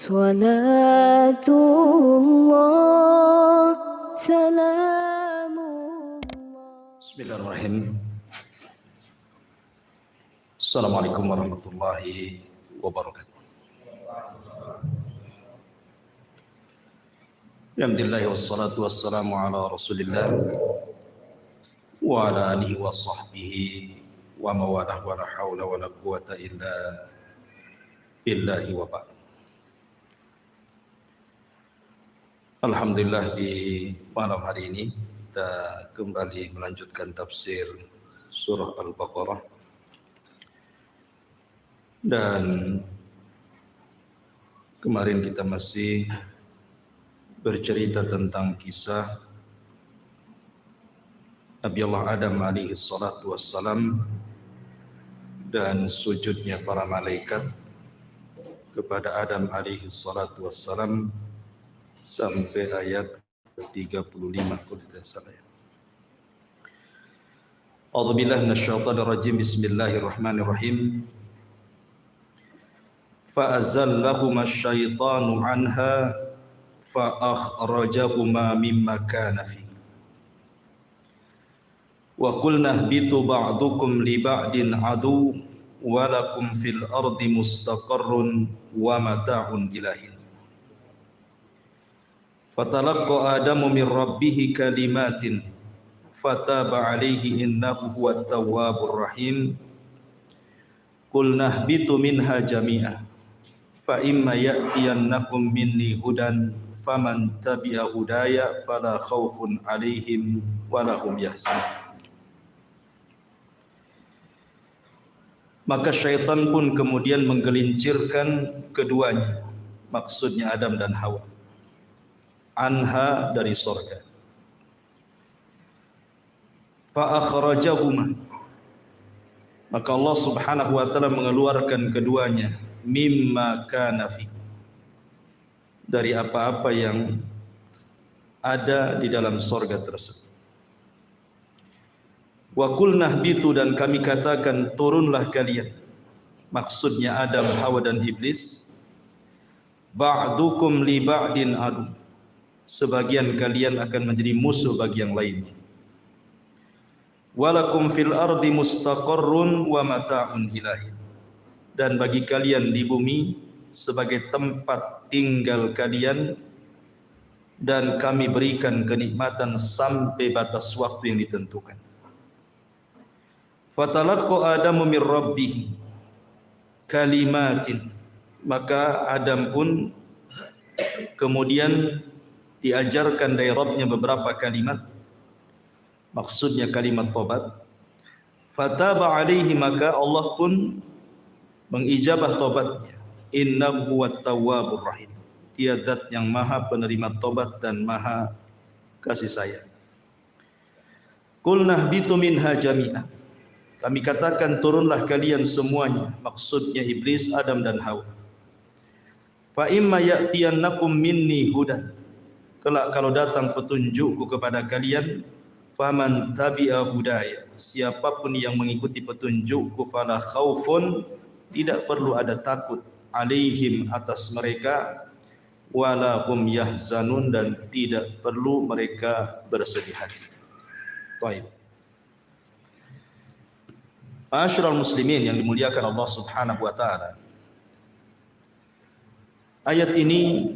صلاة الله سلام الله. Bismillahirrahmanirrahim. Assalamualaikum warahmatullahi wabarakatuh. Alhamdulillah wassalatu wassalamu ala Rasulillah wa ala alihi wa sahbihi wa mawalah wa la hawla wa la quwata illa billahi wa ba'd. Alhamdulillah, di malam hari ini kita kembali melanjutkan tafsir surah Al-Baqarah, dan kemarin kita masih bercerita tentang kisah Nabi Allah Adam alaihi salatu wassalam dan sujudnya para malaikat kepada Adam alaihi salatu wassalam sampai ayat 35 kalau tidak salah. A'udzubillahi minasyaitonir rajim. Bismillahirrahmanirrahim. Fa'azallahuma asyaitanu anha fa'akhrajahuma mimma kana fi. Wa qulna ihbitu ba'dukum li ba'din adu wa lakum fil ardi mustaqarrun wa mata'un ilahin. Fatalaqqa Adamu min rabbih kalimatin fataba alaihi innahu huwat tawwabur rahim. Qulna ihbitu minha jami'an fa imma ya'tiyannakum minni hudan faman tabi'a hudaya fala khaufun alaihim wala hum yahzanun. Maka syaitan pun kemudian menggelincirkan keduanya, maksudnya Adam dan Hawa, anha dari surga. Fa akhrajahuma, maka Allah Subhanahu wa taala mengeluarkan keduanya mimma kana fi, dari apa-apa yang ada di dalam surga tersebut. Wa qulna ihbitu, dan kami katakan turunlah kalian, maksudnya Adam, Hawa dan iblis. Ba'dukum li ba'din adu, sebagian kalian akan menjadi musuh bagi yang lainnya. Walakum fil ardi mustaqarrun wa mata'un ilahin, dan bagi kalian di bumi sebagai tempat tinggal kalian, dan kami berikan kenikmatan sampai batas waktu yang ditentukan. Fatalaqqa Adamu min rabbih kalimatin, maka Adam pun kemudian diajarkan dari Rabbnya beberapa kalimat, maksudnya kalimat tobat. Fataba alaihi, maka Allah pun mengijabah tobatnya. Innahu huwat tawwabur rahim, dia zat yang maha penerima tobat dan maha kasih sayang. Qulna ihbitu minha jami'an, kami katakan turunlah kalian semuanya, maksudnya iblis, Adam dan Hawa. Fa imma ya'tiyannakum minni hudan, kelak kalau datang petunjukku kepada kalian, faman tabi'a hudaya, siapapun yang mengikuti petunjukku, fala khaufun, tidak perlu ada takut, alaihim, atas mereka, wala hum yahzanun, dan tidak perlu mereka bersedih hati. Baik. Ma'asyiral muslimin yang dimuliakan Allah Subhanahu wa taala, ayat ini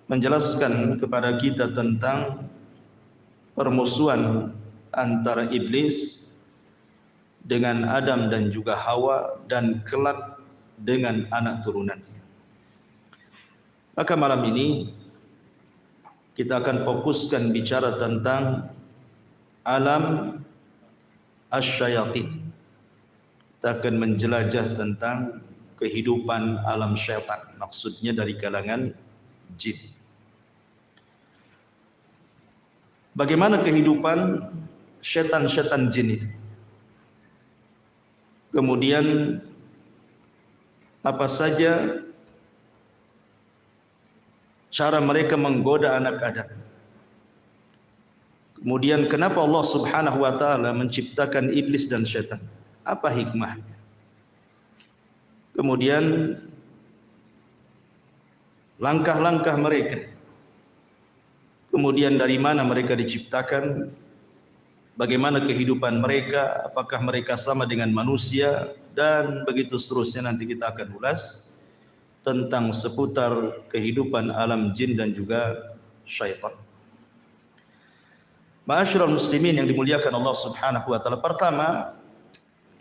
menjelaskan kepada kita tentang permusuhan antara iblis dengan Adam dan juga Hawa, dan kelak dengan anak turunannya. Maka malam ini kita akan fokuskan bicara tentang alam asyayatin. Kita akan menjelajah tentang kehidupan alam syaitan, maksudnya dari kalangan jin. Bagaimana kehidupan syaitan-syaitan jin itu? Kemudian apa saja cara mereka menggoda anak Adam? Kemudian kenapa Allah Subhanahu wa taala menciptakan iblis dan syaitan? Apa hikmahnya? Kemudian langkah-langkah mereka, kemudian dari mana mereka diciptakan, bagaimana kehidupan mereka, apakah mereka sama dengan manusia, dan begitu seterusnya. Nanti kita akan ulas tentang seputar kehidupan alam jin dan juga syaitan. Ma'asyiral muslimin yang dimuliakan Allah Subhanahu wa taala, pertama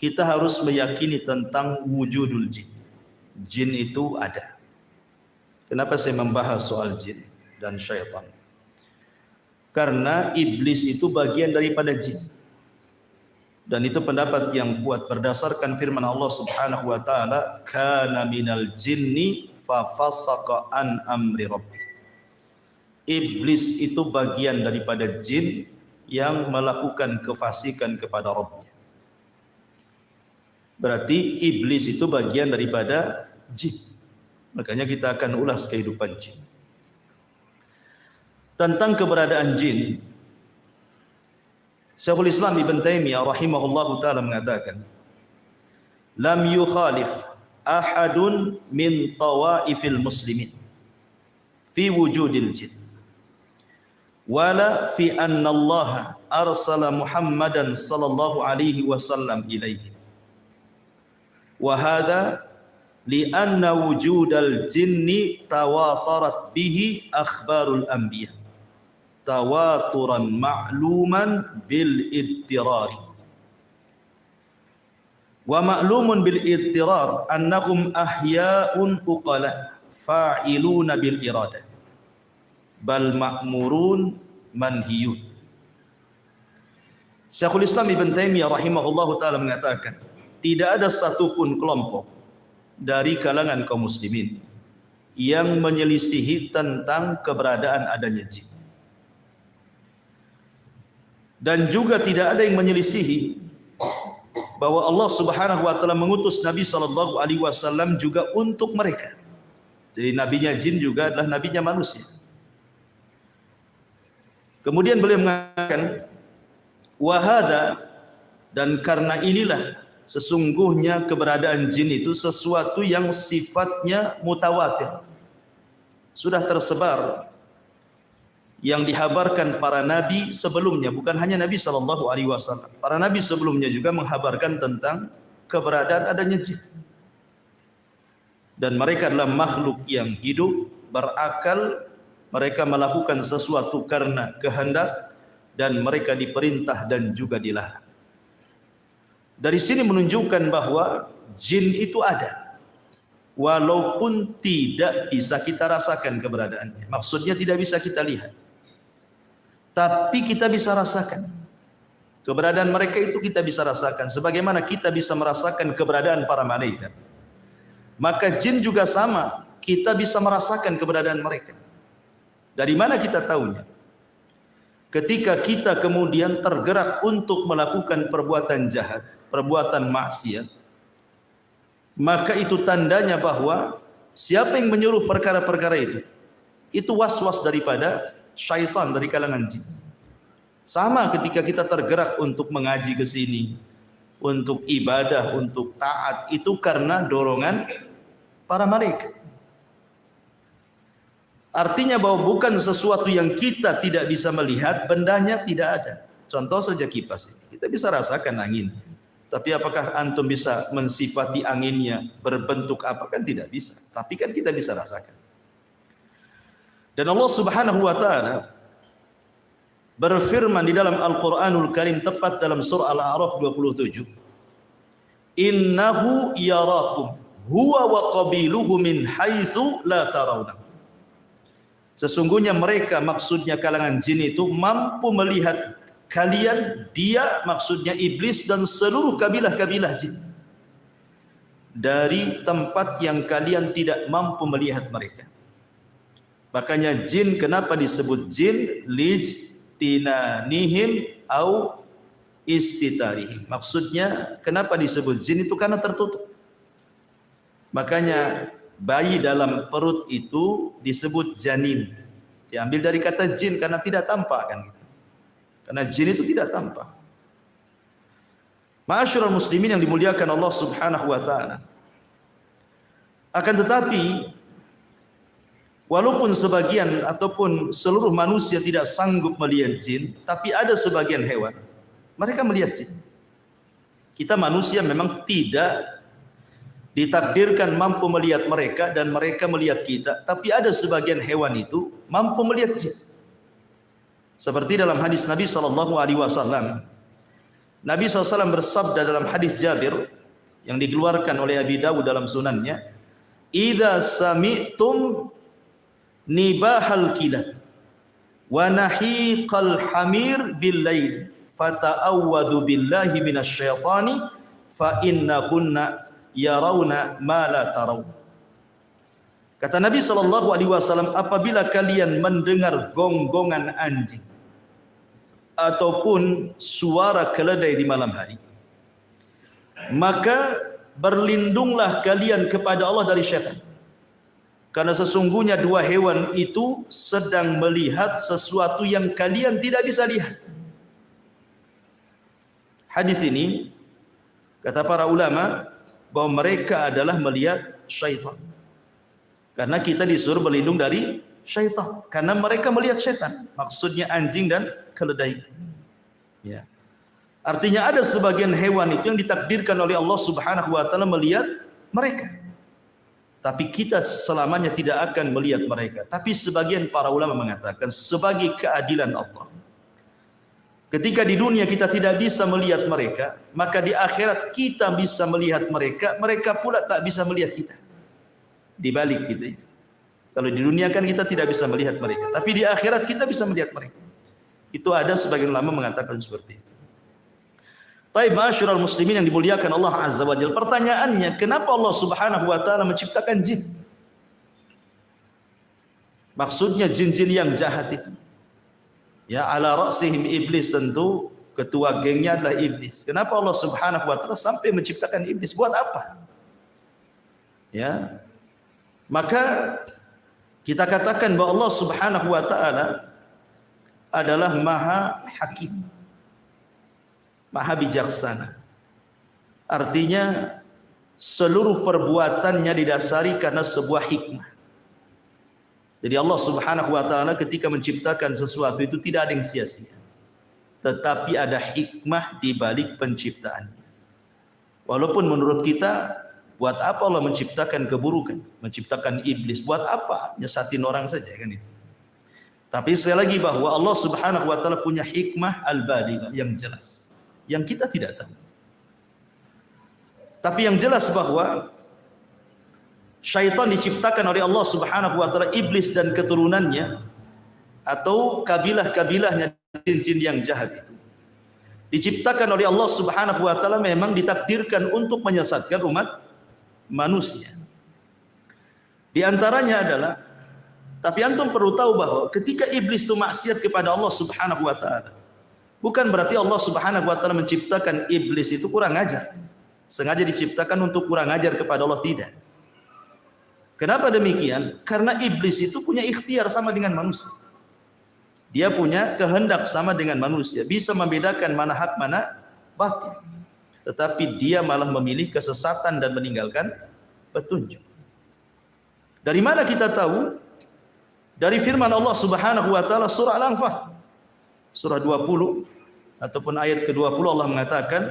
kita harus meyakini tentang wujudul jin. Jin itu ada. Kenapa saya membahas soal jin dan syaitan? Karena iblis itu bagian daripada jin. Dan itu pendapat yang kuat berdasarkan firman Allah Subhanahu wa taala, kana minal jinni fa fasaqa an amri rabbi. Iblis itu bagian daripada jin yang melakukan kefasikan kepada Rabbnya. Berarti iblis itu bagian daripada jin. Makanya kita akan ulas kehidupan jin. Tentang keberadaan jin, Syekhul Islam Ibn Taimiyah rahimahullahu taala mengatakan, lam yukhalif ahadun min tawaifil muslimin fi wujudil jin wala fi anna Allah arsala Muhammadan sallallahu alaihi wasallam ilaihi wa hadha li anna wujudal jinni tawatarat bihi akhbarul anbiya tawaturan ma'luman bil ittirari wa ma'lumun bil ittirar annahum ahya'un uqala fa'iluna bil iradah bal ma'murun manhiyun. Syekhul Islam Ibn Taimiyah rahimahullahu taala mengatakan, tidak ada satupun kelompok dari kalangan kaum muslimin yang menyelisihi tentang keberadaan adanya jin. Dan juga tidak ada yang menyelisihi bahwa Allah Subhanahu wa taala mengutus Nabi sallallahu alaihi wasallam juga untuk mereka. Jadi nabinya jin juga adalah nabinya manusia. Kemudian beliau mengatakan wa hadza, dan karena inilah sesungguhnya keberadaan jin itu sesuatu yang sifatnya mutawatir. Sudah tersebar, yang dihabarkan para nabi sebelumnya, bukan hanya Nabi sallallahu alaihi wasallam. Para nabi sebelumnya juga menghabarkan tentang keberadaan adanya jin. Dan mereka adalah makhluk yang hidup, berakal, mereka melakukan sesuatu karena kehendak, dan mereka diperintah dan juga dilarang. Dari sini menunjukkan bahwa jin itu ada, walaupun tidak bisa kita rasakan keberadaannya. Maksudnya tidak bisa kita lihat, tapi kita bisa rasakan keberadaan mereka. Itu kita bisa rasakan sebagaimana kita bisa merasakan keberadaan para malaikat. Maka jin juga sama, kita bisa merasakan keberadaan mereka. Dari mana kita tahunya? Ketika kita kemudian tergerak untuk melakukan perbuatan jahat, perbuatan maksiat, maka itu tandanya bahwa siapa yang menyuruh perkara-perkara itu was-was daripada syaitan dari kalangan jin. Sama ketika kita tergerak untuk mengaji ke sini, untuk ibadah, untuk taat, itu karena dorongan para malaikat. Artinya bahwa bukan sesuatu yang kita tidak bisa melihat, bendanya tidak ada. Contoh saja kipas ini, kita bisa rasakan anginnya. Tapi apakah antum bisa mensifati anginnya berbentuk apa? Kan tidak bisa. Tapi kan kita bisa rasakan. Dan Allah Subhanahu wa taala berfirman di dalam Al-Qur'anul Karim, tepat dalam surah Al-A'raf 27, innahu yarakum huwa wa qabiluhu min haitsu la tarawna. Sesungguhnya mereka, maksudnya kalangan jin itu, mampu melihat kalian, dia maksudnya iblis dan seluruh kabilah-kabilah jin, dari tempat yang kalian tidak mampu melihat mereka. Makanya jin kenapa disebut jin? Lijtinanihim au istitarihim. Maksudnya kenapa disebut jin itu? Karena tertutup. Makanya bayi dalam perut itu disebut janin. Diambil dari kata jin karena tidak tampak kan gitu. Karena jin itu tidak tampak. Ma'asyiral muslimin yang dimuliakan Allah Subhanahu wa taala. Akan tetapi Walaupun sebagian ataupun seluruh manusia tidak sanggup melihat jin, tapi ada sebagian hewan mereka melihat jin. Kita manusia memang tidak ditakdirkan mampu melihat mereka dan mereka melihat kita, tapi ada sebagian hewan itu mampu melihat jin. Seperti dalam hadis Nabi SAW. Nabi SAW bersabda dalam hadis Jabir yang dikeluarkan oleh Abi Dawud dalam sunannya, "Idza sami'tum nibahal kilab wa nahiqal hamir bil lail fata'awwadhu billahi minasyaitani fa innakunna yarawna ma la taraw." Kata Nabi SAW, apabila kalian mendengar gonggongan anjing ataupun suara keledai di malam hari, maka berlindunglah kalian kepada Allah dari syaitan. Karena sesungguhnya dua hewan itu sedang melihat sesuatu yang kalian tidak bisa lihat. Hadis ini, kata para ulama, bahwa mereka adalah melihat syaitan. Karena kita disuruh berlindung dari syaitan. Karena mereka melihat syaitan. Maksudnya anjing dan keledai itu. Ya. Artinya ada sebagian hewan itu yang ditakdirkan oleh Allah Subhanahu wa taala melihat mereka. Tapi kita selamanya tidak akan melihat mereka. Tapi sebagian para ulama mengatakan sebagai keadilan Allah. Ketika di dunia kita tidak bisa melihat mereka, maka di akhirat kita bisa melihat mereka, mereka pula tak bisa melihat kita. Dibalik gitu ya. Kalau di dunia kan kita tidak bisa melihat mereka, tapi di akhirat kita bisa melihat mereka. Itu ada sebagian ulama mengatakan seperti itu. Taib ma'asyiral muslimin yang dimuliakan Allah Azza wa Jalla. Pertanyaannya, kenapa Allah Subhanahu wa taala menciptakan jin? Maksudnya jin-jin yang jahat itu. Ya, ala ra'sihim iblis, tentu ketua gengnya adalah iblis. Kenapa Allah Subhanahu wa taala sampai menciptakan iblis? Buat apa? Ya. Maka kita katakan bahwa Allah Subhanahu wa taala adalah Maha Hakim, Maha Bijaksana. Artinya seluruh perbuatannya didasari karena sebuah hikmah. Jadi Allah Subhanahu wa taala ketika menciptakan sesuatu itu tidak ada yang sia-sia. Tetapi ada hikmah di balik penciptaannya. Walaupun menurut kita, buat apa Allah menciptakan keburukan, menciptakan iblis? Buat apa? Nyesatin orang saja kan itu. Tapi sekali lagi bahwa Allah Subhanahu wa taala punya hikmah al-balighah yang jelas, yang kita tidak tahu. Tapi yang jelas bahwa syaitan diciptakan oleh Allah Subhanahu wa taala, iblis dan keturunannya atau kabilah-kabilahnya jin-jin yang jahat itu diciptakan oleh Allah Subhanahu wa taala memang ditakdirkan untuk menyesatkan umat manusia. Di antaranya adalah, tapi antum perlu tahu bahwa ketika iblis itu maksiat kepada Allah Subhanahu wa taala, bukan berarti Allah Subhanahu wa taala menciptakan iblis itu kurang ajar. Sengaja diciptakan untuk kurang ajar kepada Allah, tidak. Kenapa demikian? Karena iblis itu punya ikhtiar sama dengan manusia. Dia punya kehendak sama dengan manusia, bisa membedakan mana hak mana batil. Tetapi dia malah memilih kesesatan dan meninggalkan petunjuk. Dari mana kita tahu? Dari firman Allah Subhanahu wa taala surah Al-Anfal surah 20 ataupun ayat ke-20, Allah mengatakan,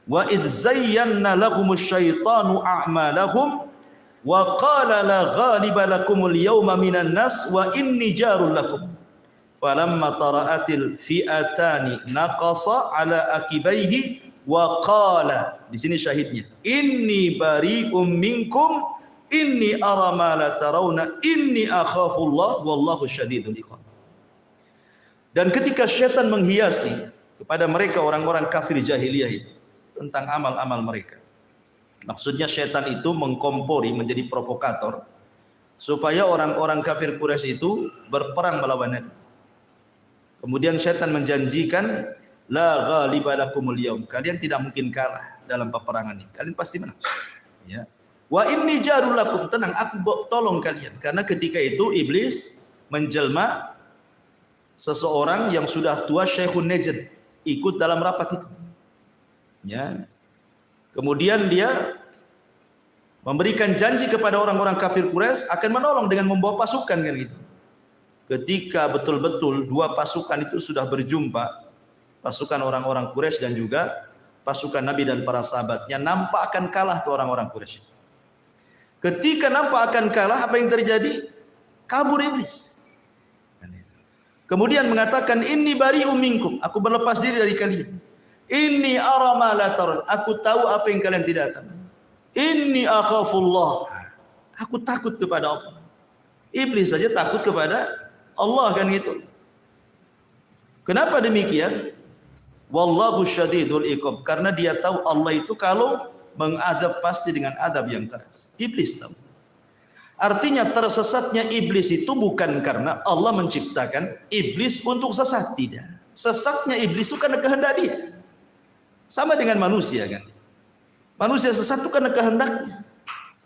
wa idz zayyana lahumus syaitanu a'malahum wa qala la ghaliba lakumul yawma minan nas wa inni jarul lakum falamma tara'atil fi'atani naqasa ala akibaihi wa qala, di sini syahidnya, inni bari'um minkum inni ara ma la tarawna inni akhafullah wallahu syadidul iqab. Dan ketika syaitan menghiasi kepada mereka orang-orang kafir jahiliyah itu tentang amal-amal mereka, maksudnya syaitan itu mengkompori, menjadi provokator supaya orang-orang kafir Quraisy itu berperang melawan Nabi. Kemudian syaitan menjanjikan, la ghaliba lakumul yaum, kalian tidak mungkin kalah dalam peperangan ini, kalian pasti menang. Ya. Wa inni jarul lakum, tenang, aku tolong kalian. Karena ketika itu iblis menjelma seseorang yang sudah tua, Syekhun Najd, ikut dalam rapat itu. Ya. Kemudian dia memberikan janji kepada orang-orang kafir Quraisy akan menolong dengan membawa pasukan kan gitu. Ketika betul-betul dua pasukan itu sudah berjumpa, pasukan orang-orang Quraisy dan juga pasukan Nabi dan para sahabatnya, nampak akan kalah tuh orang-orang Quraisy. Ketika nampak akan kalah, apa yang terjadi? Kabur iblis. Kemudian mengatakan, inni bari'um minkum, aku berlepas diri dari kalian. Inni ara ma la taran, aku tahu apa yang kalian tidak tahu. Inni akhafullah, aku takut kepada Allah. Iblis saja takut kepada Allah kan gitu. Kenapa demikian? Wallahu syadidul iqab, karena dia tahu Allah itu kalau mengadab pasti dengan adab yang keras. Iblis tahu. Artinya tersesatnya iblis itu bukan karena Allah menciptakan iblis untuk sesat, tidak. Sesatnya iblis itu karena kehendak dia. Sama dengan manusia kan. Manusia sesat itu karena kehendaknya.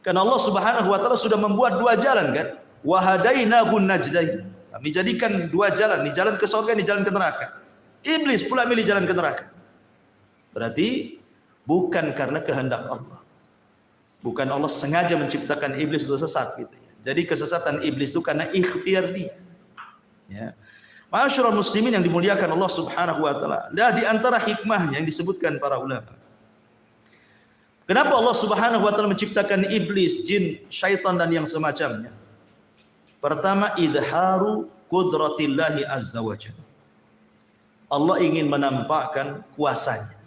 Karena Allah Subhanahu wa taala sudah membuat dua jalan kan. Wa hadainahun najdain. Kami jadikan dua jalan, ini jalan ke surga, ini jalan ke neraka. Iblis pula milih jalan ke neraka. Berarti bukan karena kehendak Allah. Bukan Allah sengaja menciptakan iblis untuk sesat gitu ya. Jadi kesesatan iblis itu karena ikhtiar dia. Ya. Ma'asyiral muslimin yang dimuliakan Allah Subhanahu wa taala. Dan di antara hikmahnya yang disebutkan para ulama. Kenapa Allah Subhanahu wa taala menciptakan iblis, jin, syaitan dan yang semacamnya? Pertama, idharu qudratillahi azza wa jalla. Allah ingin menampakkan kuasanya.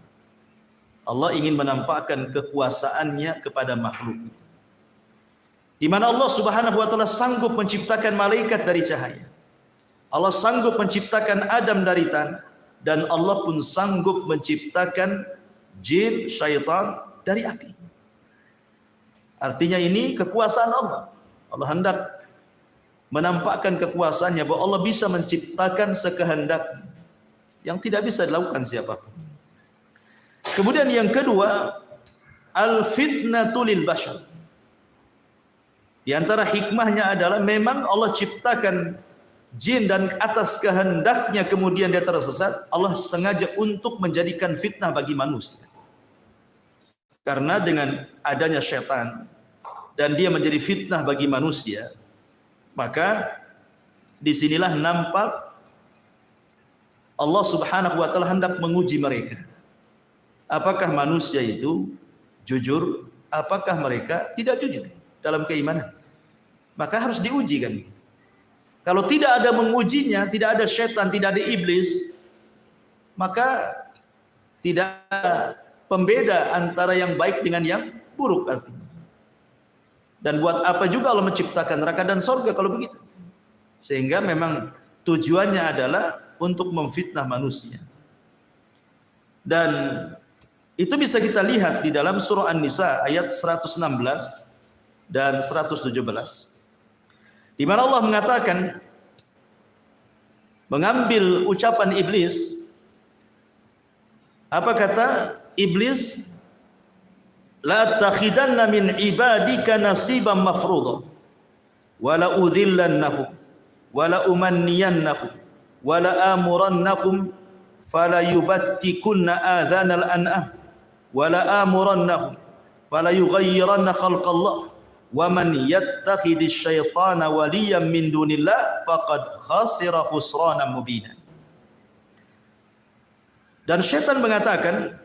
Allah ingin menampakkan kekuasaannya kepada makhluknya. Di mana Allah Subhanahu wa taala sanggup menciptakan malaikat dari cahaya. Allah sanggup menciptakan Adam dari tanah, dan Allah pun sanggup menciptakan jin, syaitan dari api. Artinya ini kekuasaan Allah. Allah hendak menampakkan kekuasaannya bahwa Allah bisa menciptakan sekehendaknya yang tidak bisa dilakukan siapapun. Kemudian yang kedua, al-fitnatu lil bashar. Di antara hikmahnya adalah memang Allah ciptakan jin dan atas kehendaknya kemudian dia tersesat, Allah sengaja untuk menjadikan fitnah bagi manusia. Karena dengan adanya syaitan dan dia menjadi fitnah bagi manusia, maka disinilah nampak Allah Subhanahu wa taala hendak menguji mereka. Apakah manusia itu jujur? Apakah mereka tidak jujur dalam keimanan? Maka harus diuji kan. Kalau tidak ada mengujinya, tidak ada syaitan, tidak ada iblis, maka tidak ada pembeda antara yang baik dengan yang buruk artinya. Dan buat apa juga Allah menciptakan neraka dan surga kalau begitu? Sehingga memang tujuannya adalah untuk memfitnah manusia. Dan itu bisa kita lihat di dalam surah An-Nisa ayat 116 dan 117. Di mana Allah mengatakan, mengambil ucapan iblis, apa kata iblis? La takhidanna min ibadika nasiban mafruḍa wa la udhillannahum wa la umanniyannahum wa la amurannahum fala yubattikunna adhanal an'am wa la amurannahum fala yughayyiranna khalqallah wa man yattakhidhish syaitana waliyan min dunillah faqad khasira khusranan mubina. Dan syaitan mengatakan,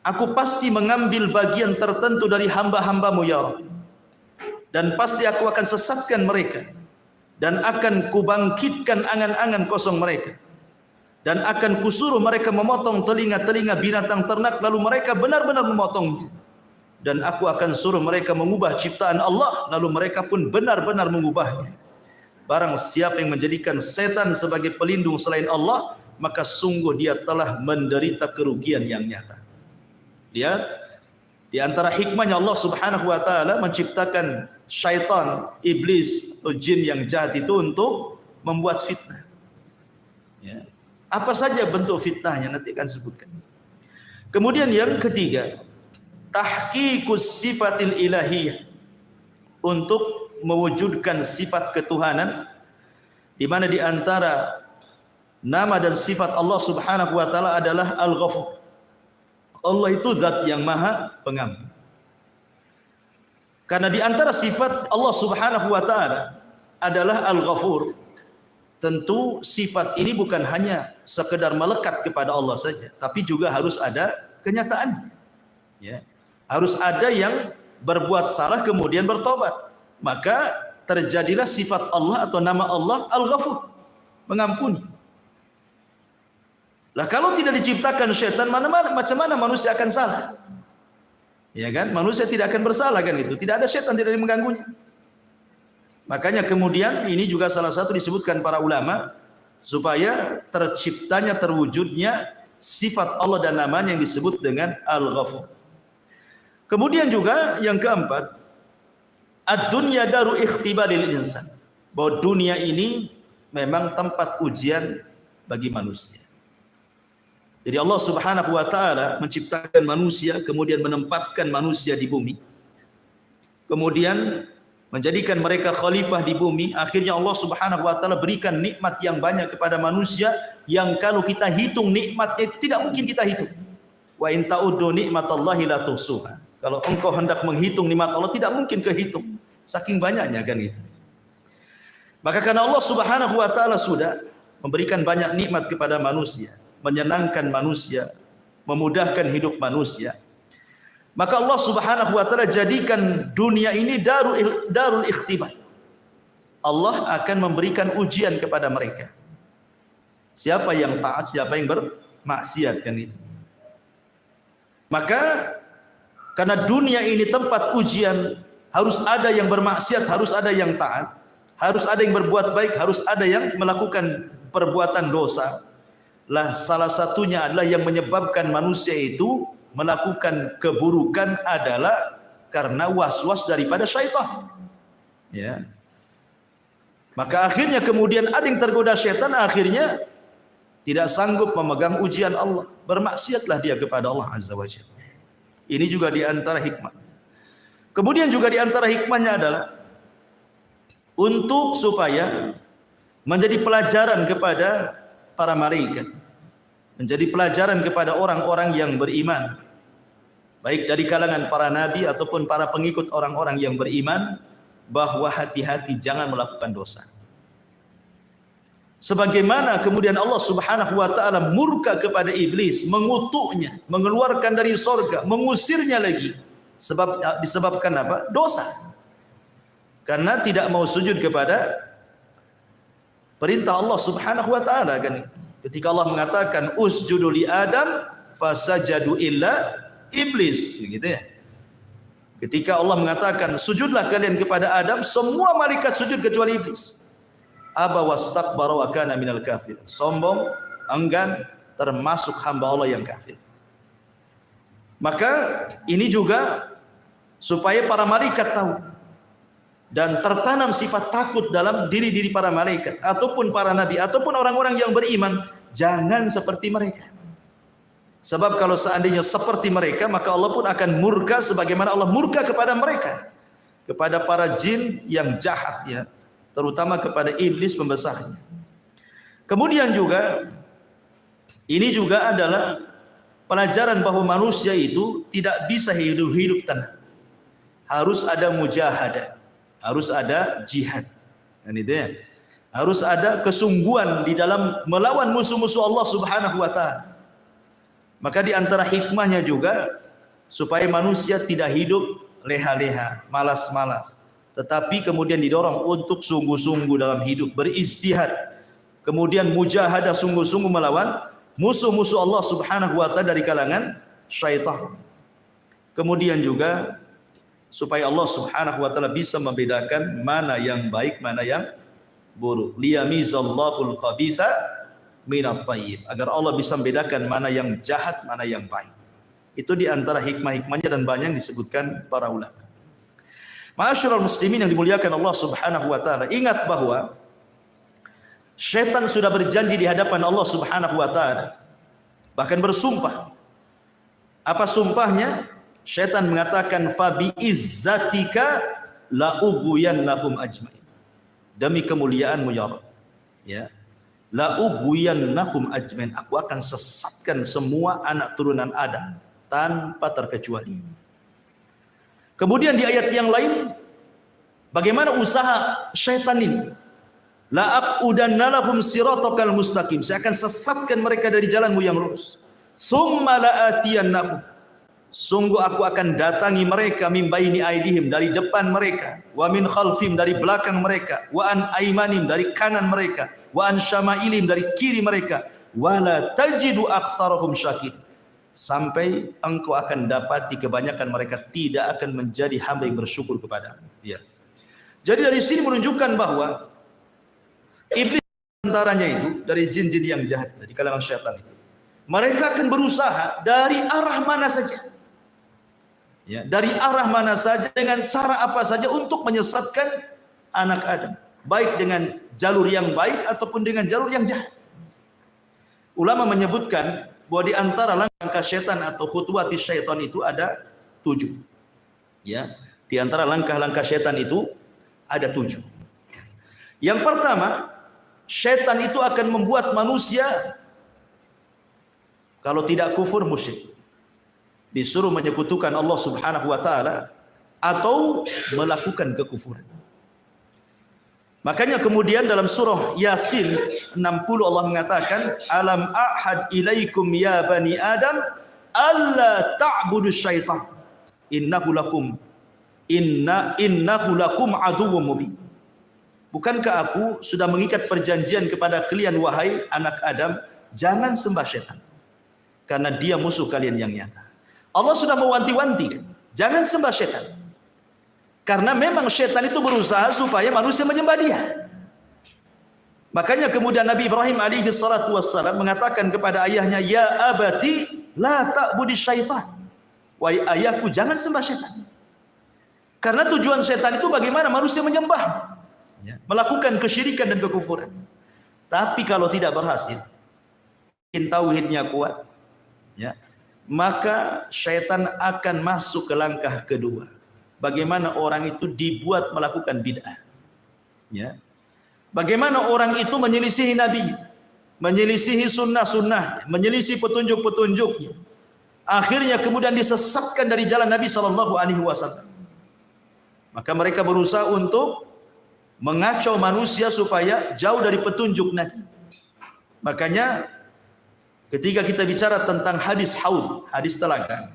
aku pasti mengambil bagian tertentu dari hamba-hambamu ya Rabb, dan pasti aku akan sesatkan mereka, dan akan kubangkitkan angan-angan kosong mereka, dan akan kusuruh mereka memotong telinga-telinga binatang ternak, lalu mereka benar-benar memotongnya, dan aku akan suruh mereka mengubah ciptaan Allah, lalu mereka pun benar-benar mengubahnya. Barang siapa yang menjadikan setan sebagai pelindung selain Allah, maka sungguh dia telah menderita kerugian yang nyata. Dia di antara hikmahnya Allah Subhanahu wa taala menciptakan syaitan, iblis atau jin yang jahat itu untuk membuat fitnah. Ya. Apa saja bentuk fitnahnya nanti akan sebutkan. Kemudian yang ketiga, tahqiqus sifatil ilahiyah, untuk mewujudkan sifat ketuhanan, di mana di antara nama dan sifat Allah Subhanahu wa taala adalah Al-Ghafur. Allah itu zat yang maha pengampun. Karena di antara sifat Allah Subhanahu wa taala adalah Al-Ghafur. Tentu sifat ini bukan hanya sekedar melekat kepada Allah saja, tapi juga harus ada kenyataannya. Ya. Harus ada yang berbuat salah kemudian bertobat. Maka terjadilah sifat Allah atau nama Allah Al-Ghafur, mengampuni. Lah kalau tidak diciptakan syaitan, macam mana manusia akan salah? Ya kan? Manusia tidak akan bersalah kan itu. Tidak ada syaitan, tidak ada yang mengganggunya. Makanya kemudian ini juga salah satu disebutkan para ulama supaya terciptanya, terwujudnya sifat Allah dan namanya yang disebut dengan Al-Ghafur. Kemudian juga yang keempat, ad-dunya daru ikhtibaril insan. Bahwa dunia ini memang tempat ujian bagi manusia. Jadi Allah Subhanahu wa taala menciptakan manusia, kemudian menempatkan manusia di bumi. Kemudian menjadikan mereka khalifah di bumi. Akhirnya Allah Subhanahu wa taala berikan nikmat yang banyak kepada manusia yang kalau kita hitung nikmatnya itu tidak mungkin kita hitung. Wa in ta'uddu nikmatallahi la tuhsuha. Kalau engkau hendak menghitung nikmat Allah tidak mungkin kehitung. Saking banyaknya kan itu. Maka karena Allah Subhanahu wa taala sudah memberikan banyak nikmat kepada manusia, menyenangkan manusia, memudahkan hidup manusia, maka Allah Subhanahu wa taala jadikan dunia ini darul ikhtibar. Allah akan memberikan ujian kepada mereka. Siapa yang taat, siapa yang bermaksiat kan itu. Maka karena dunia ini tempat ujian, harus ada yang bermaksiat, harus ada yang taat, harus ada yang berbuat baik, harus ada yang melakukan perbuatan dosa. Lah salah satunya adalah yang menyebabkan manusia itu melakukan keburukan adalah karena was-was daripada syaitan. Ya. Maka akhirnya kemudian ada yang tergoda syaitan, akhirnya tidak sanggup memegang ujian Allah. Bermaksiatlah dia kepada Allah Azza wa Jalla. Ini juga di antara hikmahnya. Kemudian juga di antara hikmahnya adalah untuk supaya menjadi pelajaran kepada para malaikat, menjadi pelajaran kepada orang-orang yang beriman, baik dari kalangan para nabi ataupun para pengikut orang-orang yang beriman, bahwa hati-hati jangan melakukan dosa. Sebagaimana kemudian Allah Subhanahu wa taala murka kepada iblis, mengutuknya, mengeluarkan dari surga, mengusirnya lagi. Sebab disebabkan apa? Dosa. Karena tidak mau sujud kepada perintah Allah Subhanahu wa taala kan. Ketika Allah mengatakan usjudu li Adam fasajadu illa iblis, gitu ya. Ketika Allah mengatakan sujudlah kalian kepada Adam, semua malaikat sujud kecuali iblis. Aba wastakbara wa kana minal kafir. Sombong, enggan, termasuk hamba Allah yang kafir. Maka ini juga supaya para malaikat tahu dan tertanam sifat takut dalam diri-diri para malaikat ataupun para nabi ataupun orang-orang yang beriman, jangan seperti mereka. Sebab kalau seandainya seperti mereka, maka Allah pun akan murka sebagaimana Allah murka kepada mereka, kepada para jin yang jahat ya, terutama kepada iblis pembesarnya. Kemudian juga ini juga adalah pelajaran bahwa manusia itu tidak bisa hidup tenang. Harus ada mujahadah, harus ada jihad. Dan itu ya. Harus ada kesungguhan di dalam melawan musuh-musuh Allah Subhanahu wa taala. Maka di antara hikmahnya juga supaya manusia tidak hidup leha-leha, malas-malas, tetapi kemudian didorong untuk sungguh-sungguh dalam hidup, beristihad, kemudian mujahadah sungguh-sungguh melawan musuh-musuh Allah Subhanahu wa taala dari kalangan syaitan. Kemudian juga supaya Allah Subhanahu wa taala bisa membedakan mana yang baik, mana yang buruk. Liyamizallahul khabitha minat tayyib, agar Allah bisa membedakan mana yang jahat, mana yang baik. Itu di antara hikmah-hikmahnya dan banyak disebutkan para ulama. Ma'asyiral muslimin yang dimuliakan Allah Subhanahu wa taala, ingat bahwa syaitan sudah berjanji di hadapan Allah Subhanahu wa taala, bahkan bersumpah. Apa sumpahnya? Syaitan mengatakan fa bi izzatika la ughwiyannahum ajmain. Demi kemuliaanmu ya Rabb, ya, la ughwiyannahum ajmain, aku akan sesatkan semua anak turunan Adam tanpa terkecuali. Kemudian di ayat yang lain, bagaimana usaha syaitan ini? La aqudanna lahum siratakal mustaqim. Saya akan sesatkan mereka dari jalanmu yang lurus. Tsumma la'atiyannahum. Sungguh aku akan datangi mereka min baini aidihim, dari depan mereka, wa min khalfihim, dari belakang mereka, wa an aimanim, dari kanan mereka, wa an syamailim, dari kiri mereka, wa la tajidu aktsarahum syakir. Sampai engkau akan dapati kebanyakan mereka tidak akan menjadi hamba yang bersyukur kepada. Ya. Jadi dari sini menunjukkan bahwa iblis antaranya itu dari jin-jin yang jahat, dari kalangan syaitan itu, mereka akan berusaha dari arah mana saja, ya, dari arah mana saja, dengan cara apa saja untuk menyesatkan anak Adam, baik dengan jalur yang baik ataupun dengan jalur yang jahat. Ulama menyebutkan bahwa di antara langkah syaitan atau khutuwati syaitan itu ada 7. Ya, di antara langkah-langkah syaitan itu ada 7. Yang pertama, syaitan itu akan membuat manusia kalau tidak kufur musyrik, disuruh menyekutukan Allah Subhanahu wa taala atau melakukan kekufuran. Makanya kemudian dalam surah Yasin 60 Allah mengatakan, alam ahad ilaikum ya bani adam alla ta'budu syaitan innahu lakum aduwwum mubin. Bukankah aku sudah mengikat perjanjian kepada kalian wahai anak Adam, jangan sembah syaitan, karena dia musuh kalian yang nyata. Allah sudah mewanti-wanti, jangan sembah syaitan. Karena memang syaitan itu berusaha supaya manusia menyembah dia. Makanya kemudian Nabi Ibrahim alaihi salatu wassalam mengatakan kepada ayahnya, ya abati la ta'budi syaitan. Wahai ayahku, jangan sembah syaitan. Karena tujuan syaitan itu bagaimana manusia menyembah, ya, melakukan kesyirikan dan kekufuran. Tapi kalau tidak berhasil, tauhidnya kuat, ya, maka syaitan akan masuk ke langkah kedua. Bagaimana orang itu dibuat melakukan bid'ah, ya. Bagaimana orang itu menyelisihi Nabi, menyelisihi sunnah-sunnah, menyelisihi petunjuk-petunjuknya. Akhirnya kemudian disesatkan dari jalan Nabi SAW. Maka mereka berusaha untuk mengacau manusia supaya jauh dari petunjuk Nabi. Makanya ketika kita bicara tentang hadis haud, hadis telaga,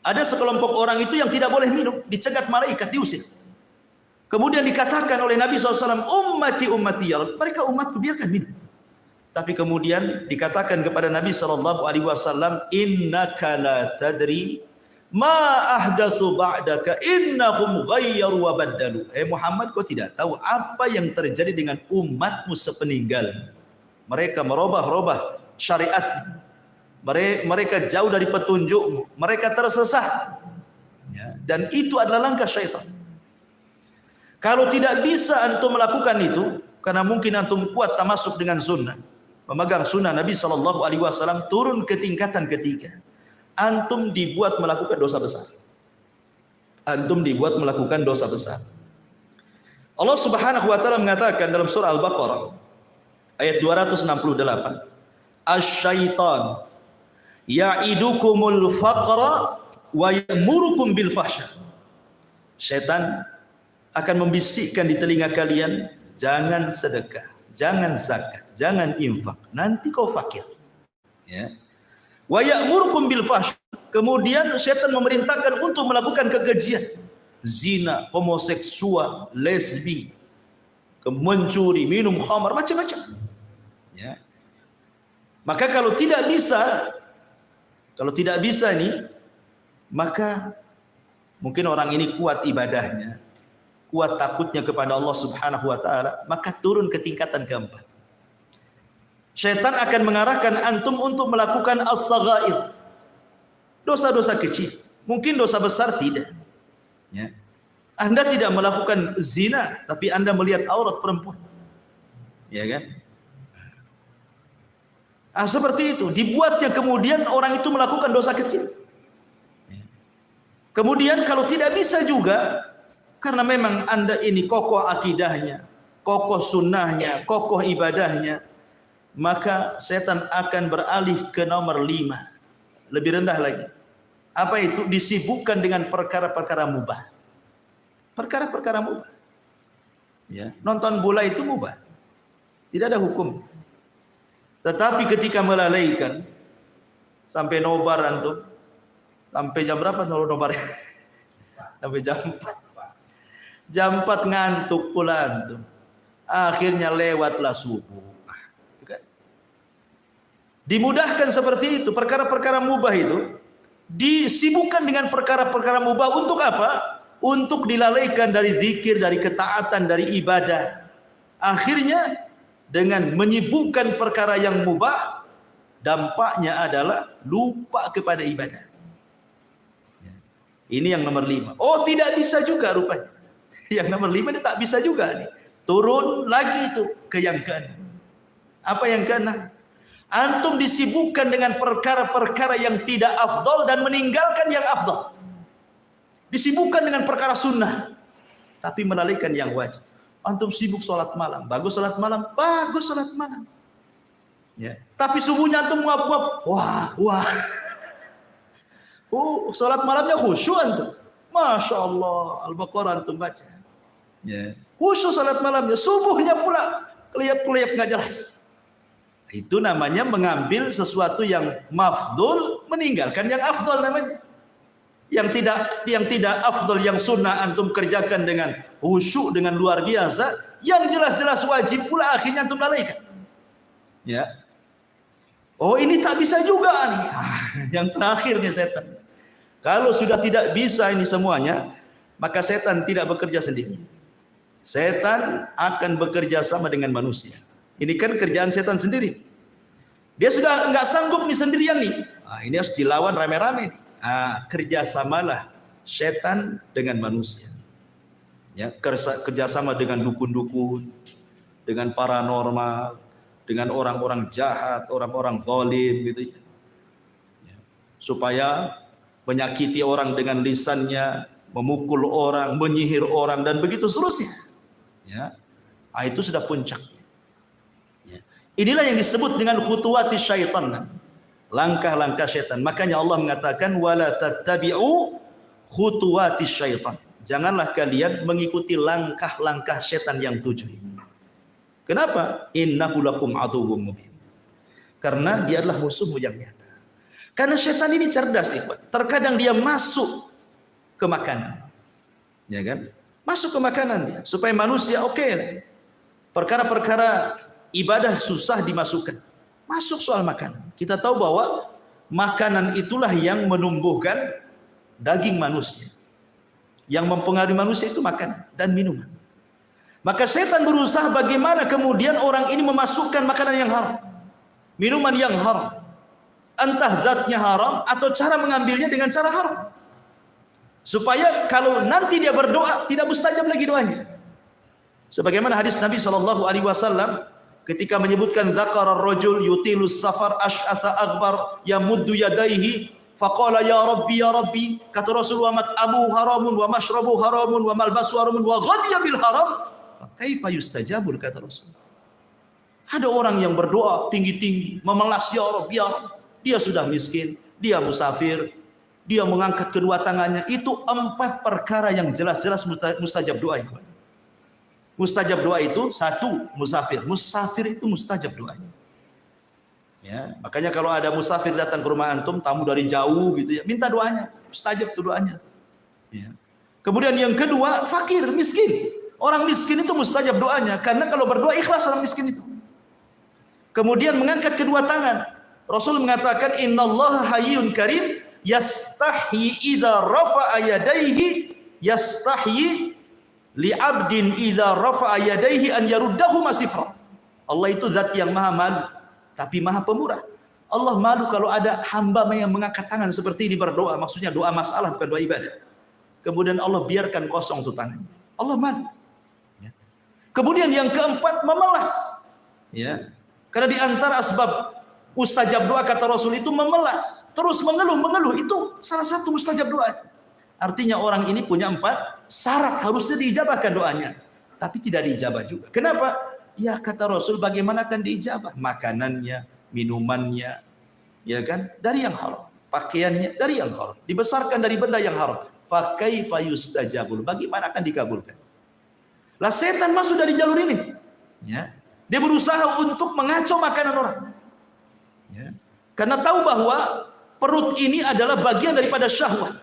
ada sekelompok orang itu yang tidak boleh minum, dicegat malaikat, diusir. Kemudian dikatakan oleh Nabi SAW, ummati ummati, ya Rabb, mereka umatku, biarkan minum. Tapi kemudian dikatakan kepada Nabi SAW, innaka la tadri ma ahdatsu ba'daka innahum ghayyaru wa baddalu. Muhammad, kau tidak tahu apa yang terjadi dengan umatmu sepeninggal. Mereka merubah-rubah syariat. Mereka jauh dari petunjuk, mereka tersesat, ya, dan itu adalah langkah syaitan. Kalau tidak bisa antum melakukan itu, karena mungkin antum kuat tamasuk dengan sunnah, memegang sunnah Nabi SAW, turun ke tingkatan ketiga. Antum dibuat melakukan dosa besar. Antum dibuat melakukan dosa besar. Allah Subhanahu wa taala mengatakan dalam surah Al-Baqarah ayat 268, asy-syaitan ya'idukumul faqra wa ya'murukum bil fahsya. Syaitan akan membisikkan di telinga kalian, jangan sedekah, jangan zakat, jangan infak, nanti kau fakir. Ya. Wa ya'murukum bil fahsya. Kemudian syaitan memerintahkan untuk melakukan kekejian, zina, homoseksual, lesbi, mencuri, minum khamar, macam-macam. Ya. Maka kalau tidak bisa nih, maka mungkin orang ini kuat ibadahnya, kuat takutnya kepada Allah Subhanahu wa taala, maka turun ke tingkatan keempat. Syaitan akan mengarahkan antum untuk melakukan as-saghair, dosa-dosa kecil. Mungkin dosa besar tidak, ya. Anda tidak melakukan zina, tapi Anda melihat aurat perempuan, ya kan? Seperti itu, dibuatnya kemudian orang itu melakukan dosa kecil. Kemudian kalau tidak bisa juga, karena memang Anda ini kokoh akidahnya, kokoh sunnahnya, kokoh ibadahnya, maka setan akan beralih ke nomor 5, lebih rendah lagi. Apa itu? Disibukkan dengan perkara-perkara mubah. Perkara-perkara mubah. Ya, nonton bola itu mubah. Tidak ada hukum. Tetapi ketika melalaikan sampai nobar antum, sampai jam berapa nobar? Sampai jam 4. Jam 4 ngantuk pula antum. Akhirnya lewatlah subuh. Dimudahkan seperti itu. Perkara-perkara mubah itu disibukkan dengan perkara-perkara mubah untuk apa? Untuk dilalaikan dari zikir, dari ketaatan, dari ibadah. Akhirnya dengan menyibukkan perkara yang mubah, dampaknya adalah lupa kepada ibadah. Ini yang nomor 5. Oh, tidak bisa juga rupanya. Yang nomor 5 ini tak bisa juga nih. Turun lagi itu ke yang ke-6. Apa yang ke-6? Antum disibukkan dengan perkara-perkara yang tidak afdol dan meninggalkan yang afdol. Disibukkan dengan perkara sunnah, tapi melalaikan yang wajib. Antum sibuk sholat malam, bagus sholat malam, bagus sholat malam. Ya. Tapi subuhnya antum nguap-nguap, wah. Sholat malamnya khusyuk antum. Masya Allah, Al-Baqarah antum baca. Ya. Khusyuk sholat malamnya, subuhnya pula kelihap-kelihap nggak jelas. Itu namanya mengambil sesuatu yang mafdul, meninggalkan yang afdol namanya. Yang tidak afdol, yang sunnah antum kerjakan dengan khusyuk, dengan luar biasa, yang jelas-jelas wajib pula akhirnya antum lalaikan. Ya. Oh, ini tak bisa juga nih. Yang terakhir nih setan. Kalau sudah tidak bisa ini semuanya, maka setan tidak bekerja sendiri. Setan akan bekerja sama dengan manusia. Ini kan kerjaan setan sendiri. Dia sudah nggak sanggup nih sendirian nih. Ini harus dilawan rame-rame nih. Kerjasamalah setan dengan manusia. Ya, kerjasama dengan dukun-dukun, dengan paranormal, dengan orang-orang jahat, orang-orang zalim gitu ya. Supaya menyakiti orang dengan lisannya, memukul orang, menyihir orang dan begitu seterusnya. Ya. Itu sudah puncaknya. Ya. Inilah yang disebut dengan khutuwati syaitan. Langkah-langkah syaitan. Makanya Allah mengatakan wala tattabi'u khutuwati syaitan. Janganlah kalian mengikuti langkah-langkah syaitan yang 7 ini. Kenapa? Innahu lakum aduwwum mubin. Karena dia adalah musuhmu yang nyata. Karena syaitan ini cerdas, ikhwan. Terkadang dia masuk ke makanan. Ya kan? Masuk ke makanan dia supaya manusia perkara-perkara ibadah susah dimasukkan. Masuk soal makanan. Kita tahu bahwa makanan itulah yang menumbuhkan daging manusia. Yang mempengaruhi manusia itu makanan dan minuman. Maka setan berusaha bagaimana kemudian orang ini memasukkan makanan yang haram, minuman yang haram, entah zatnya haram atau cara mengambilnya dengan cara haram, supaya kalau nanti dia berdoa tidak mustajab lagi doanya. Sebagaimana hadis Nabi SAW ketika menyebutkan dzakara ar-rajul yutilus safar asy'atha aghbar yamuddu yadayhi faqala ya rabbi, kata Rasulullah, mat'amu haramun wa mashrabu haramun wa malbasu haramun wa ghadiya bil haram, kaifa yustajabul, kata Rasul. Ada orang yang berdoa tinggi-tinggi, memelas, ya Rabb, ya Rabb. Dia sudah miskin, dia musafir, dia mengangkat kedua tangannya. Itu 4 perkara yang jelas-jelas mustajab doa. Mustajab doa itu 1, musafir. Musafir itu mustajab doanya. Ya, makanya kalau ada musafir datang ke rumah antum, tamu dari jauh gitu ya, minta doanya, mustajab tuh doanya. Ya. Kemudian yang kedua, fakir, miskin. Orang miskin itu mustajab doanya, karena kalau berdoa ikhlas orang miskin itu. Kemudian mengangkat kedua tangan. Rasul mengatakan innallaha hayyun karim yastahyi idza rafa'a yadayhi yastahyi li'abdin idza rafa'a yadayhi an yaruddahu masifra. Allah itu zat yang maha malu tapi maha pemurah. Allah malu kalau ada hamba yang mengangkat tangan seperti ini berdoa, maksudnya doa masalah bukan doa ibadah. Kemudian Allah biarkan kosong tuh tangannya. Allah malu. Kemudian yang keempat, memelas. Ya. Karena di antara asbab mustajab doa kata Rasul itu memelas, terus mengeluh, itu salah satu mustajab doa. Artinya orang ini punya 4 syarat harusnya diijabahkan doanya, tapi tidak diijabah juga. Kenapa? Ya kata Rasul, bagaimana akan diijabah? Makanannya, minumannya, ya kan? Dari yang haram. pakaiannya dari yang haram, dibesarkan dari benda yang haram. Fa kaifa yustajabul? Bagaimana akan dikabulkan? Lah setan masuk dari jalur ini. Ya. Dia berusaha untuk mengacau makanan orang. Ya. Karena tahu bahwa perut ini adalah bagian daripada syahwat.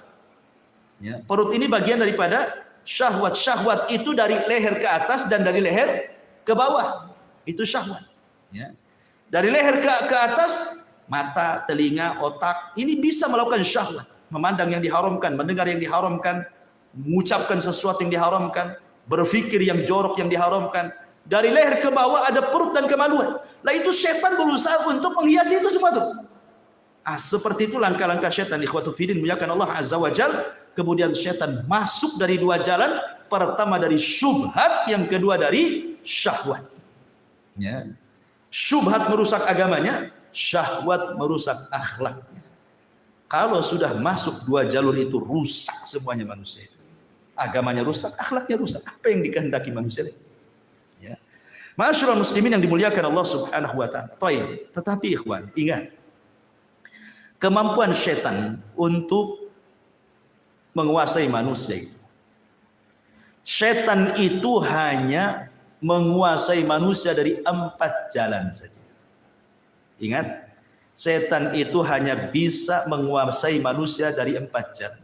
Ya. Perut ini bagian daripada syahwat. Syahwat itu dari leher ke atas dan dari leher ke bawah. Itu syahwat. Ya. Dari leher ke atas, mata, telinga, otak, ini bisa melakukan syahwat. Memandang yang diharamkan, mendengar yang diharamkan, mengucapkan sesuatu yang diharamkan, berpikir yang jorok yang diharamkan. Dari leher ke bawah ada perut dan kemaluan. Lah itu setan berusaha untuk menghiasi itu semua tuh. Seperti itu langkah-langkah setan. Ikhwatu fiddin, muliakan Allah Azza wa Jal. Kemudian setan masuk dari dua jalan. Pertama dari syubhat, yang kedua dari syahwat. Ya. Syubhat merusak agamanya, syahwat merusak akhlaknya. Kalau sudah masuk dua jalur itu, rusak semuanya manusia itu. Agamanya rusak, akhlaknya rusak. Apa yang dikehendaki manusia itu? Ya. Ma'asyiral muslimin yang dimuliakan Allah Subhanahu wa taala. Tetapi ikhwan, ingat, kemampuan setan untuk menguasai manusia itu. Setan itu hanya menguasai manusia dari 4 jalan saja. Ingat, setan itu hanya bisa menguasai manusia dari 4 jalan.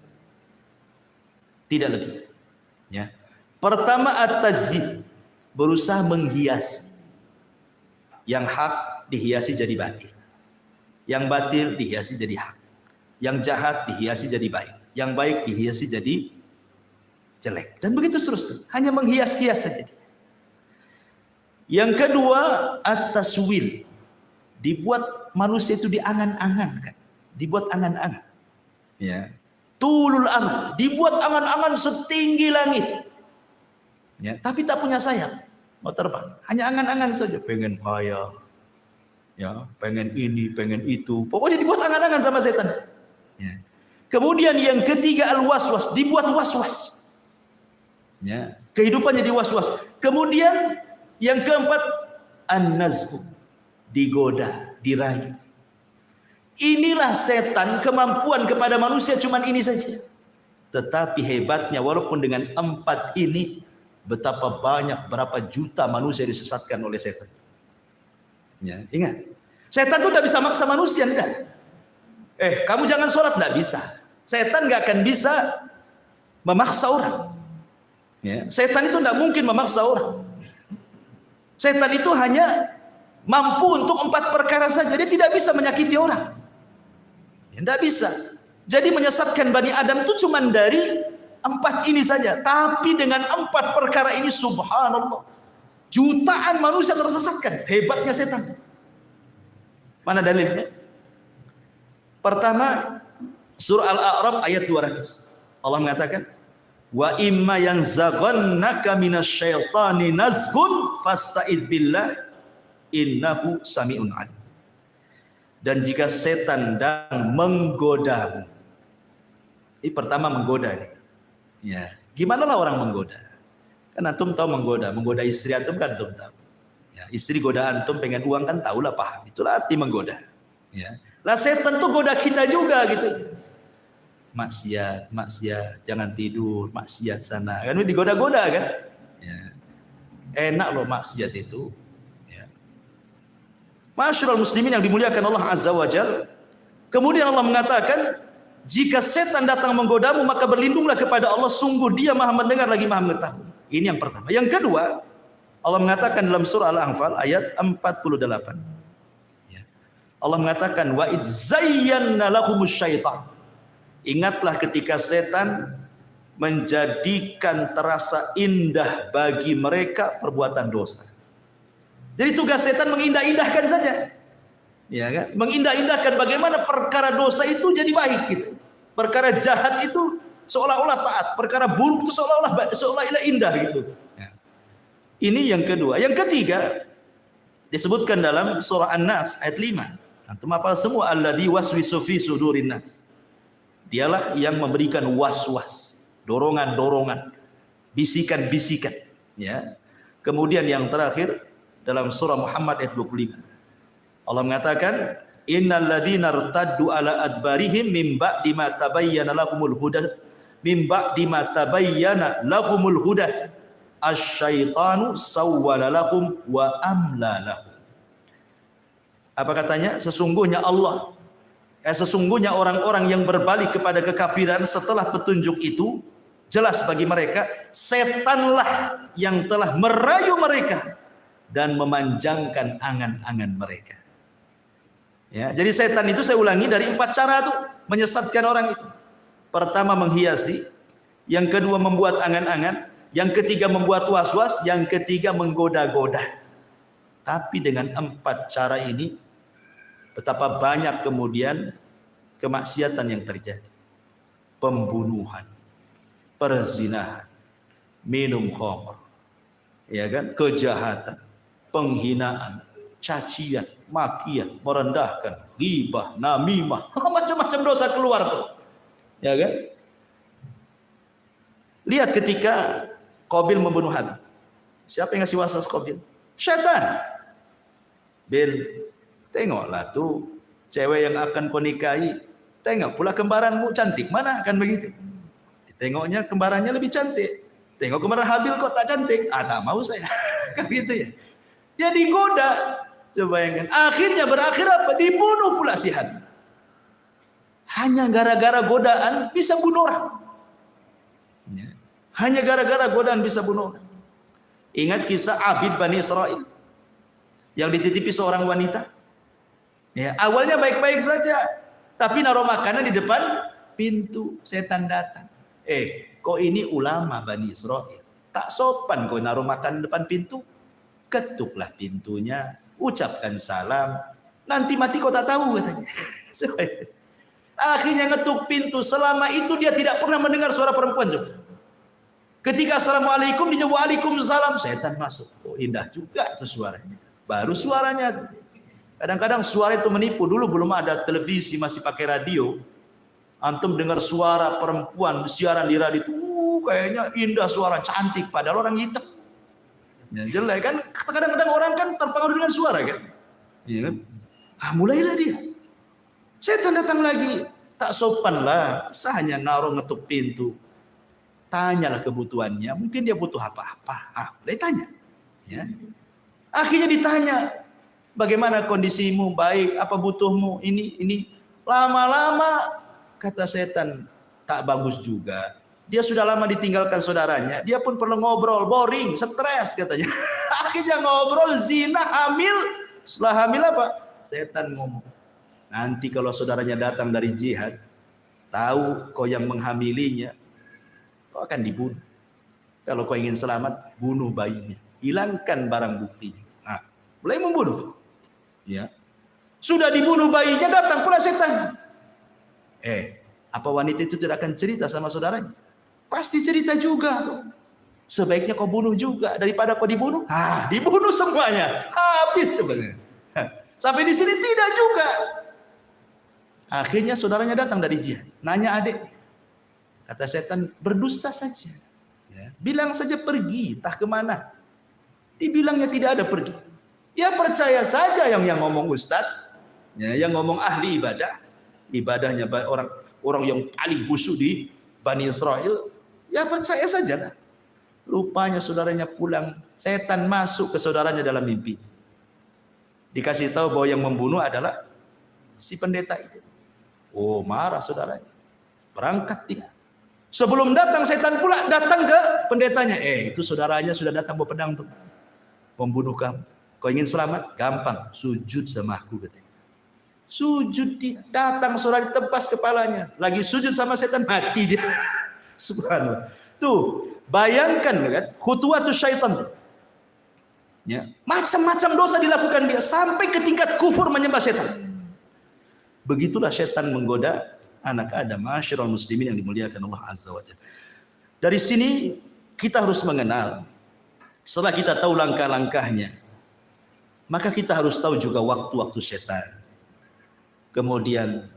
Tidak lebih. Ya. Pertama, at-tazyib, berusaha menghiasi. Yang hak dihiasi jadi batil. Yang batil dihiasi jadi hak. Yang jahat dihiasi jadi baik. Yang baik dihiasi jadi jelek. Dan begitu seterusnya. Hanya menghias-hias saja. Yang kedua, at-taswil. Dibuat manusia itu diangan-angankan. Dibuat angan-angan. Ya. Tulul amal. Dibuat angan-angan setinggi langit. Ya, tapi tak punya sayap. Mau terbang. Hanya angan-angan saja. Pengen kaya. Ya, pengen ini, pengen itu. Pokoknya dibuat angan-angan sama setan. Ya. Kemudian yang ketiga, al-waswas. Dibuat was-was. Ya. Kehidupannya di-was-was. Kemudian yang keempat, an-naz'u. Digoda, diraih. Inilah setan, kemampuan kepada manusia cuman ini saja. Tetapi hebatnya, walaupun dengan 4 ini, betapa banyak, berapa juta manusia disesatkan oleh setan. Ya, ingat, setan itu tidak bisa maksa manusia, enggak. Kamu jangan sholat, tidak bisa. Setan nggak akan bisa memaksa orang. Ya, setan itu tidak mungkin memaksa orang. Setan itu hanya mampu untuk 4 perkara saja. Dia tidak bisa menyakiti orang. Tidak bisa. Jadi menyesatkan Bani Adam itu cuma dari 4 ini saja. Tapi dengan 4 perkara ini, subhanallah, jutaan manusia tersesatkan. Hebatnya setan. Mana dalilnya? Pertama, surah Al-A'raf ayat 200. Allah mengatakan, wa imma yanzaghannaka minasyaitani nazghun fasta'id billah innahu sami'un alim. Dan jika setan dan menggodamu. Ini pertama menggoda nih. Ya, gimana lah orang menggoda? Kan antum tahu menggoda istri antum kan antum tahu. Ya, istri goda antum pengen uang kan tahulah, paham. Itulah arti menggoda. Ya. Lah setan tuh goda kita juga gitu. Maksiat, jangan tidur, maksiat sana. Kan digoda-goda kan? Ya. Enak loh maksiat itu. Ma'asyiral muslimin yang dimuliakan Allah Azza wa Jal. Kemudian Allah mengatakan, jika setan datang menggodamu, maka berlindunglah kepada Allah, sungguh Dia Maha mendengar lagi Maha mengetahui. Ini yang pertama. Yang kedua, Allah mengatakan dalam surah Al-Anfal ayat 48. Ya. Allah mengatakan, wa id zayyana lahumus syaitan. Ingatlah ketika setan menjadikan terasa indah bagi mereka perbuatan dosa. Jadi tugas setan mengindah-indahkan saja. Ya kan? Mengindah-indahkan bagaimana perkara dosa itu jadi baik gitu. Perkara jahat itu seolah-olah taat, perkara buruk itu seolah-olah indah gitu. Ya. Ini yang kedua. Yang ketiga disebutkan dalam surah An-Nas ayat 5. Antum hafal semua, alladzi waswisu fi sudurin nas. Dialah yang memberikan was-was, dorongan-dorongan, bisikan-bisikan, ya. Kemudian yang terakhir dalam surah Muhammad ayat 25. Allah mengatakan, innal ladzina irtaddu ala adbarihim min ba'di ma tabayyana lahumul huda asyaitanu sawwala lahum wa amla lahum. Apa katanya? Sesungguhnya orang-orang yang berbalik kepada kekafiran setelah petunjuk itu jelas bagi mereka, setanlah yang telah merayu mereka dan memanjangkan angan-angan mereka. Ya, jadi setan itu saya ulangi dari 4 cara tuh menyesatkan orang itu. Pertama menghiasi, yang kedua membuat angan-angan, yang ketiga membuat was-was, yang ketiga menggoda-goda. Tapi dengan 4 cara ini betapa banyak kemudian kemaksiatan yang terjadi. Pembunuhan, perzinahan, minum khamr, ya kan, kejahatan, penghinaan, cacian, makian, merendahkan, ghibah, namimah, macam-macam dosa keluar tuh. Ya kan? Lihat ketika Qabil membunuh Habil. Siapa yang ngasih waswas Qabil? Syaitan. Bil, tengoklah tuh cewek yang akan kau nikahi. Tengok pula kembaranmu cantik, mana akan begitu? Tengoknya kembarannya lebih cantik. Tengok kembaran Habil kok tak cantik. Tak mau saya. Kan gitu ya. Dia digoda. Coba bayangkan. Akhirnya berakhir apa? Dibunuh pula si Habil. Hanya gara-gara godaan bisa bunuh orang. Hanya gara-gara godaan bisa bunuh orang. Ingat kisah Abid Bani Israel yang dititipi seorang wanita. Ya, awalnya baik-baik saja, tapi naruh makanan di depan pintu, setan datang. Kok ini ulama Bani Israel? Tak sopan kau naruh makanan di depan pintu. Ketuklah pintunya, ucapkan salam. Nanti mati kau tak tahu katanya. Akhirnya ngetuk pintu. Selama itu dia tidak pernah mendengar suara perempuan juga. Ketika assalamualaikum, dia waalaikumsalam, setan masuk. Oh, indah juga itu suaranya. Baru suaranya. Kadang-kadang suara itu menipu. Dulu belum ada televisi, masih pakai radio. Antum dengar suara perempuan siaran di radio itu, kayaknya indah suara, cantik, padahal orang hitam. Ya, jelek kan? Kadang-kadang orang kan terpengaruh dengan suara kan? Iya kan? Mulailah dia. Setan datang lagi. Tak sopan lah. Hanya naruh ngetuk pintu. Tanyalah kebutuhannya. Mungkin dia butuh apa-apa. Boleh tanya. Ya. Akhirnya ditanya. Bagaimana kondisimu? Baik. Apa butuhmu? Ini. Lama-lama kata setan. Tak bagus juga. Dia sudah lama ditinggalkan saudaranya. Dia pun perlu ngobrol. Boring. Stres katanya. Akhirnya ngobrol. Zina. Hamil. Setelah hamil apa? Setan ngomong. Nanti kalau saudaranya datang dari jihad. Tahu kau yang menghamilinya. Kau akan dibunuh. Kalau kau ingin selamat, bunuh bayinya. Hilangkan barang buktinya. Mulai membunuh. Ya. Sudah dibunuh bayinya, datang pula setan. Apa wanita itu tidak akan cerita sama saudaranya? Pasti cerita juga tuh. Sebaiknya kau bunuh juga daripada kau dibunuh. Dibunuh semuanya. Habis sebenarnya. Sampai di sini tidak juga. Akhirnya saudaranya datang dari jihad. Nanya adik. Kata setan, berdusta saja. Ya. Bilang saja pergi, entah kemana. Dibilangnya tidak ada pergi. Ya percaya saja yang ngomong ustaz. Ya, yang ngomong ahli ibadah. Ibadahnya orang yang paling khusyuk di Bani Israel. Ya percaya saja lah. Rupanya saudaranya pulang. Setan masuk ke saudaranya dalam mimpi. Dikasih tahu bahwa yang membunuh adalah si pendeta itu. Oh, marah saudaranya. Berangkat dia. Sebelum datang setan pula datang ke pendetanya. Itu saudaranya sudah datang bawa pedang tuh. Membunuh kamu. Kau ingin selamat? Gampang. Sujud sama aku katanya. Sujud dia. Datang saudara ditebas kepalanya. Lagi sujud sama setan mati dia. Subhanallah. Tuh, bayangkan kan? Khutuwatus syaitan. Ya. Macam-macam dosa dilakukan dia. Sampai ke tingkat kufur menyembah setan. Begitulah setan menggoda anak Adam, ma'asyiral muslimin yang dimuliakan Allah Azza wa Jalla. Dari sini kita harus mengenal, setelah kita tahu langkah-langkahnya, maka kita harus tahu juga waktu-waktu setan. Kemudian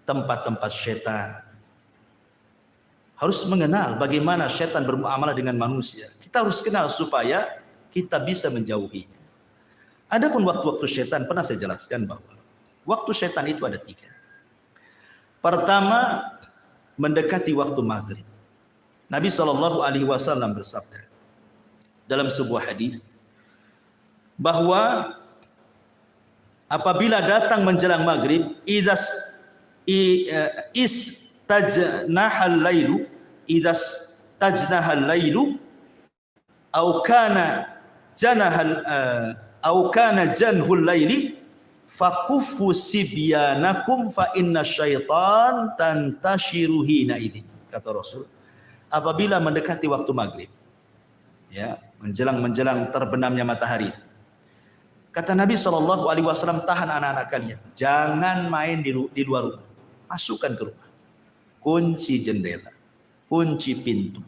tempat-tempat setan. Harus mengenal bagaimana setan bermuamalah dengan manusia. Kita harus kenal supaya kita bisa menjauhinya. Adapun waktu-waktu setan pernah saya jelaskan bahwa Waktu setan itu ada 3. Pertama, mendekati waktu maghrib. Nabi SAW bersabda dalam sebuah hadis bahwa apabila datang menjelang maghrib, istajnahal lailu au kana janhul laili fakuffu sibyanakum fa inna syaitan tantashiru hina idzin. Kata Rasul, apabila mendekati waktu maghrib, ya, menjelang terbenamnya matahari, kata Nabi SAW, tahan anak-anak kalian, jangan main di luar rumah, masukkan ke rumah, kunci jendela, kunci pintu.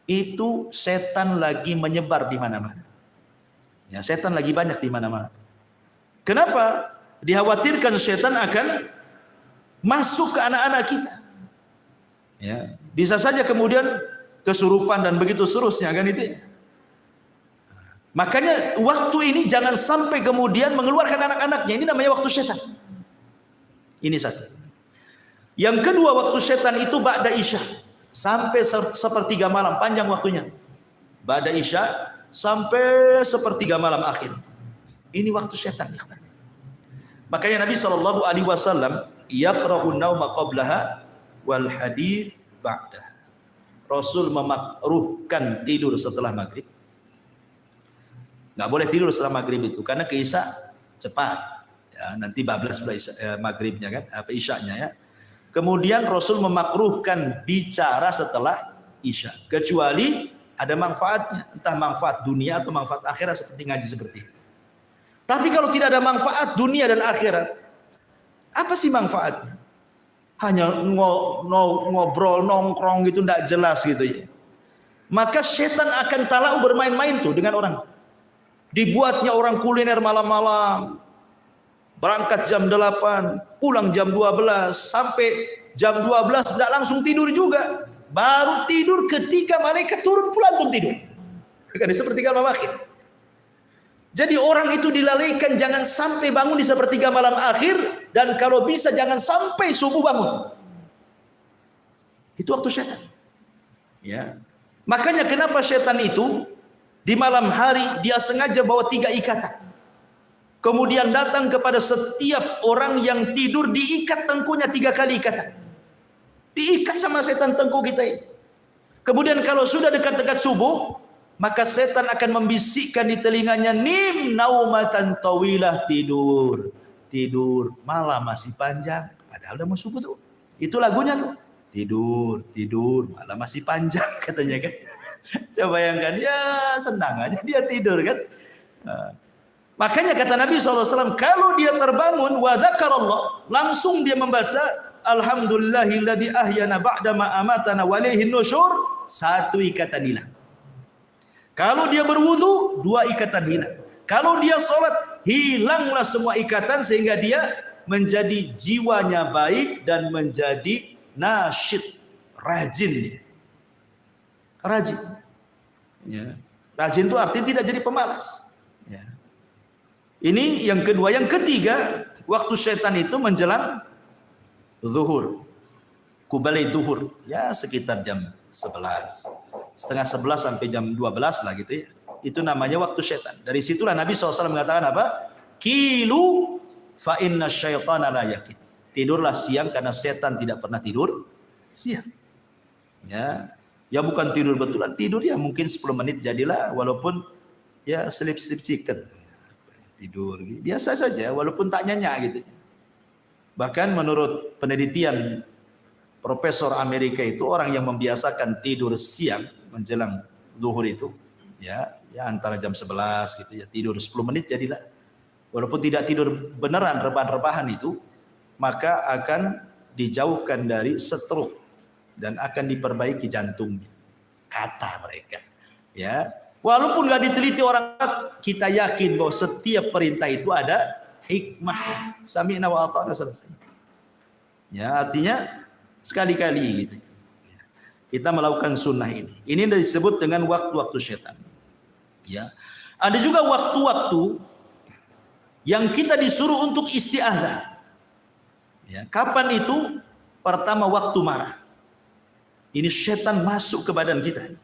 Itu setan lagi menyebar di mana-mana. Ya, setan lagi banyak di mana-mana. Kenapa? Dikhawatirkan setan akan masuk ke anak-anak kita. Ya, bisa saja kemudian kesurupan dan begitu seterusnya, kan itu ya. Makanya waktu ini jangan sampai kemudian mengeluarkan anak-anaknya. Ini namanya waktu setan. Ini satu. Yang kedua, waktu setan itu ba'da isya sampai sepertiga malam, panjang waktunya. Ba'da isya sampai sepertiga malam akhir. Ini waktu setan. Makanya Nabi SAW yakrahu nauma qablaha wal hadits ba'daha. Rasul memakruhkan tidur setelah maghrib. Nggak boleh tidur setelah maghrib itu, karena ke isya cepat. Ya, nanti bablas maghribnya kan, apa isyanya ya. Kemudian Rasul memakruhkan bicara setelah isya, kecuali ada manfaatnya, entah manfaat dunia atau manfaat akhirat seperti ngaji seperti ini. Tapi kalau tidak ada manfaat dunia dan akhirat, apa sih manfaatnya? Hanya ngobrol, nongkrong gitu, tidak jelas gitu ya. Maka setan akan talau bermain-main tuh dengan orang. Dibuatnya orang kuliner malam-malam, berangkat jam 8, pulang jam 12, sampai jam 12 tidak langsung tidur juga. Baru tidur ketika malaikat turun pulang pun tidur. Kan sepertiga malam akhir. Jadi orang itu dilalaikan jangan sampai bangun di sepertiga malam akhir, dan kalau bisa jangan sampai subuh bangun. Itu waktu setan. Ya. Makanya kenapa setan itu di malam hari dia sengaja bawa 3 ikatan. Kemudian datang kepada setiap orang yang tidur, diikat tengkunya 3 kali ikatan. Diikat sama setan tengku kita ini. Kemudian kalau sudah dekat-dekat subuh, maka setan akan membisikkan di telinganya, nim naumatan tawilah, tidur. Tidur, malam masih panjang. Padahal udah mau subuh tuh. Itu lagunya tuh. Tidur, malam masih panjang katanya kan. Coba bayangkan, ya senang aja dia tidur kan. Makanya kata Nabi SAW, kalau dia terbangun wa dzakarallah, langsung dia membaca alhamdulillahilladzi ahyana ba'dama amatana wa ilaihin nusyur, 1 ikatan hilang. Kalau dia berwudu, 2 ikatan hilang. Kalau dia sholat, hilanglah semua ikatan, sehingga dia menjadi jiwanya baik dan menjadi nasyid, rajin. Rajin. Ya. Rajin itu artinya tidak jadi pemalas. Ya. Ini yang kedua. Yang ketiga, waktu setan itu menjelang zuhur, kubalai zuhur, ya sekitar jam 11, setengah 11 sampai jam 12 lah gitu ya. Itu namanya waktu setan. Dari situlah Nabi SAW mengatakan apa? Kilu fa inna syaitana la yakin. Tidurlah siang karena setan tidak pernah tidur siang. Ya bukan tidur betulan, tidur ya mungkin 10 menit jadilah, walaupun ya sleep chicken. Tidur biasa saja walaupun tak nyenyak gitu. Bahkan menurut penelitian Profesor Amerika itu, orang yang membiasakan tidur siang menjelang zuhur itu ya antara jam 11 gitu ya, tidur 10 menit jadilah, walaupun tidak tidur beneran rebahan-rebahan itu, maka akan dijauhkan dari stroke dan akan diperbaiki jantungnya, kata mereka ya. Walaupun nggak diteliti orang, kita yakin bahwa setiap perintah itu ada hikmah. Sami'na wa ata'na, selesai. Ya, artinya sekali-kali gitu. Kita melakukan sunnah ini. Ini disebut dengan waktu-waktu setan. Ya. Ada juga waktu-waktu yang kita disuruh untuk isti'adzah. Ya. Kapan itu? Pertama waktu marah. Ini setan masuk ke badan kita.